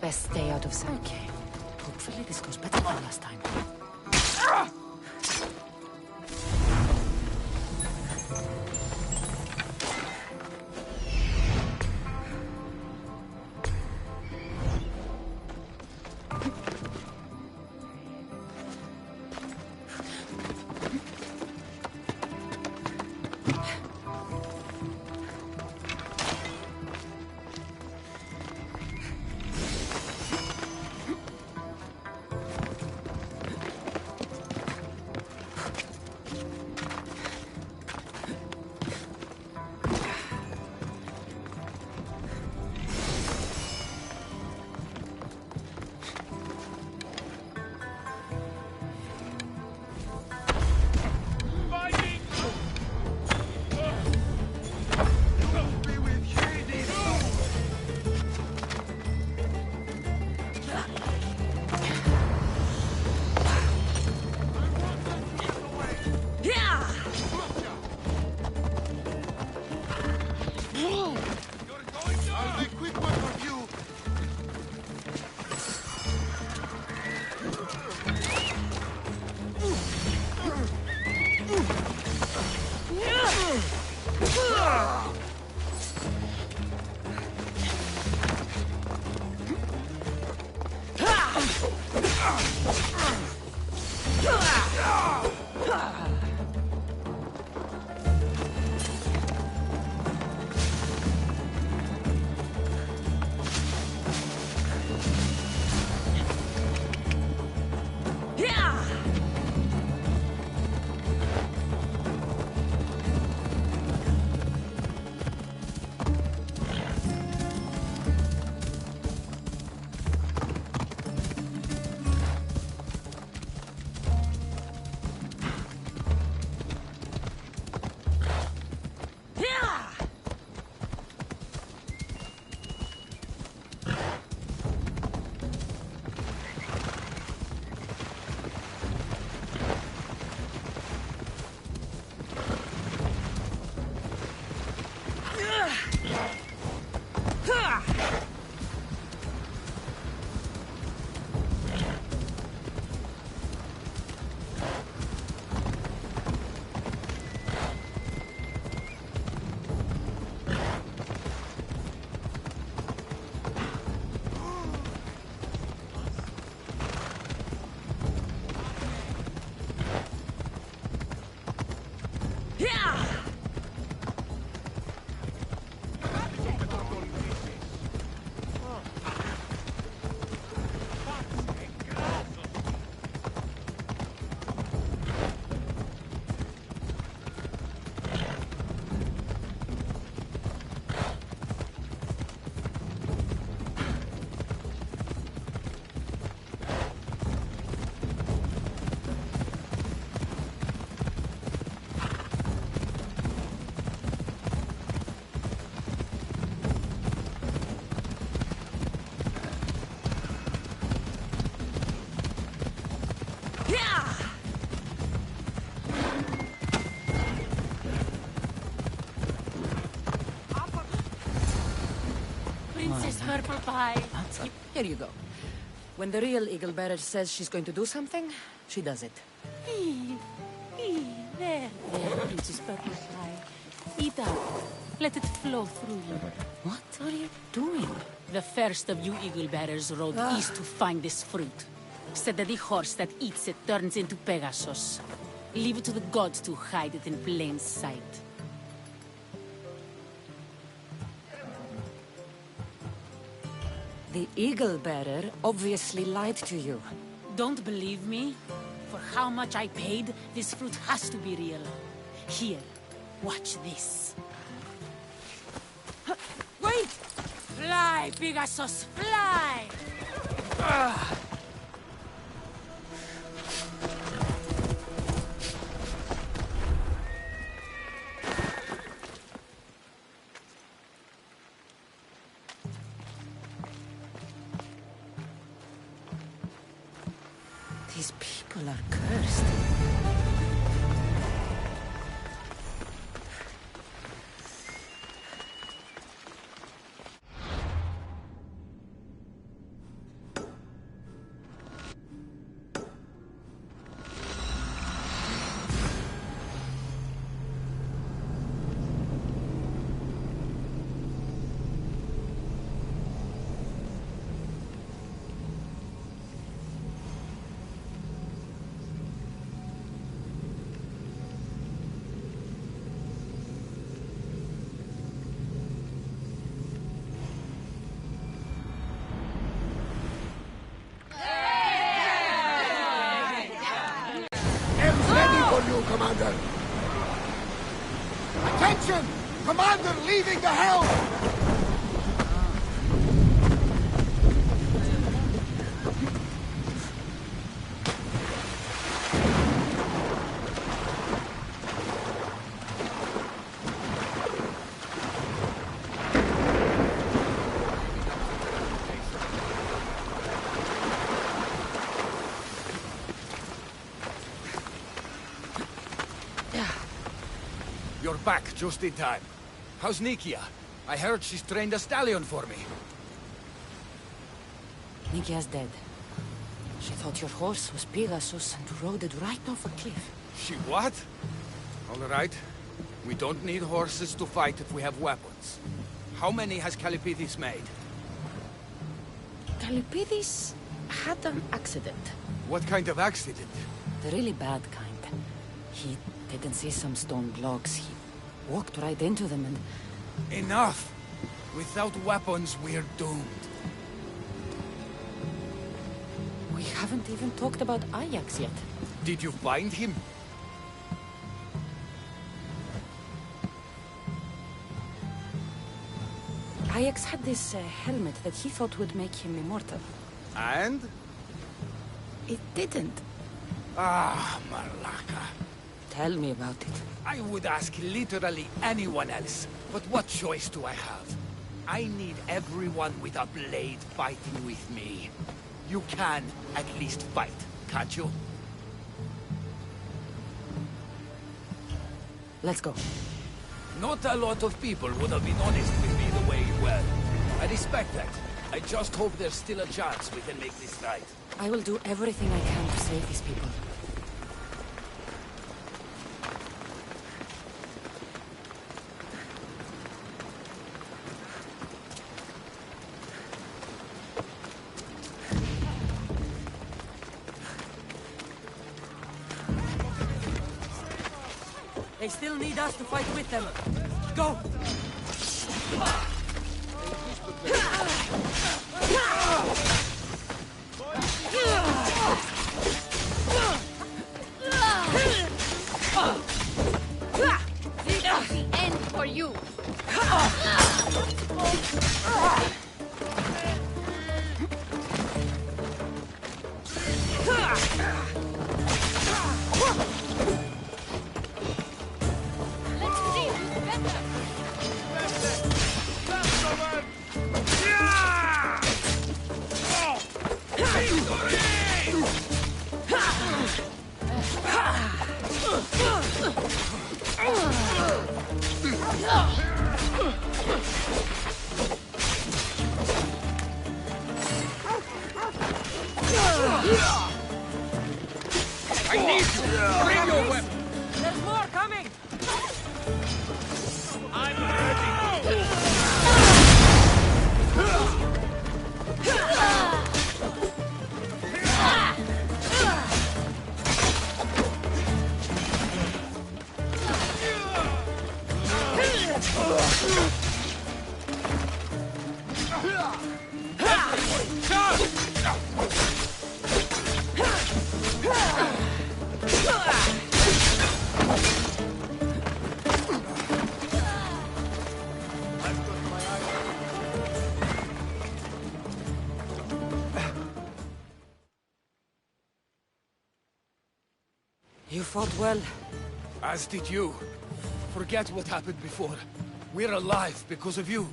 Best stay out of sight. Okay. Hopefully this goes better than last time. Princess Purple Pie. Here you go. When the real Eagle Bearer says she's going to do something, she does it. There, Princess Purple Pie. Eat up. Let it flow through you. What are you doing? The first of you Eagle Bearers rode east to find this fruit. Said that the horse that eats it turns into Pegasus. Leave it to the gods to hide it in plain sight. The Eagle Bearer obviously lied to you. Don't believe me? For how much I paid, this fruit has to be real. Here, watch this. Wait! Fly, Pegasus, fly! These people are cursed. Commander! Attention! Commander leaving the helm! You're back just in time. How's Nikia? I heard she's trained a stallion for me. Nikia's dead. She thought your horse was Pegasus and rode it right off a cliff. She what? All right. We don't need horses to fight if we have weapons. How many has Calipidis made? Calipidis had an accident. What kind of accident? The really bad kind. He didn't see some stone blocks. He walked right into them and... Enough! Without weapons, we're doomed. We haven't even talked about Ajax yet. Did you find him? Ajax had this helmet that he thought would make him immortal. And? It didn't. Ah, Malaka. Tell me about it. I would ask literally anyone else, but what choice do I have? I need everyone with a blade fighting with me. You can at least fight, can't you? Let's go. Not a lot of people would have been honest with me the way you were. I respect that. I just hope there's still a chance we can make this right. I will do everything I can to save these people. They still need us to fight with them. Go! The end for you. I need you! Bring your weapon! There's more coming! I'm ready! You fought well. As did you. Forget what happened before. We're alive because of you.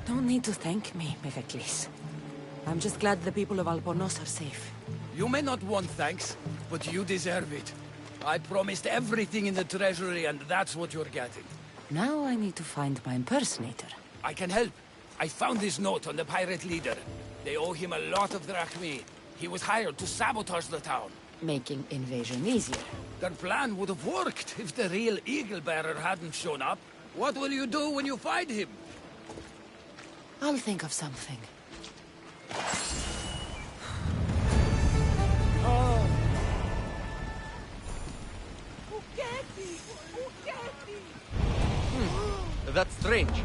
Don't need to thank me, Megacles. I'm just glad the people of Albornoz are safe. You may not want thanks, but you deserve it. I promised everything in the treasury, and that's what you're getting. Now I need to find my impersonator. I can help. I found this note on the pirate leader. They owe him a lot of drachmae. He was hired to sabotage the town. Making invasion easier. Their plan would have worked if the real Eagle Bearer hadn't shown up. What will you do when you find him? I'll think of something. That's strange.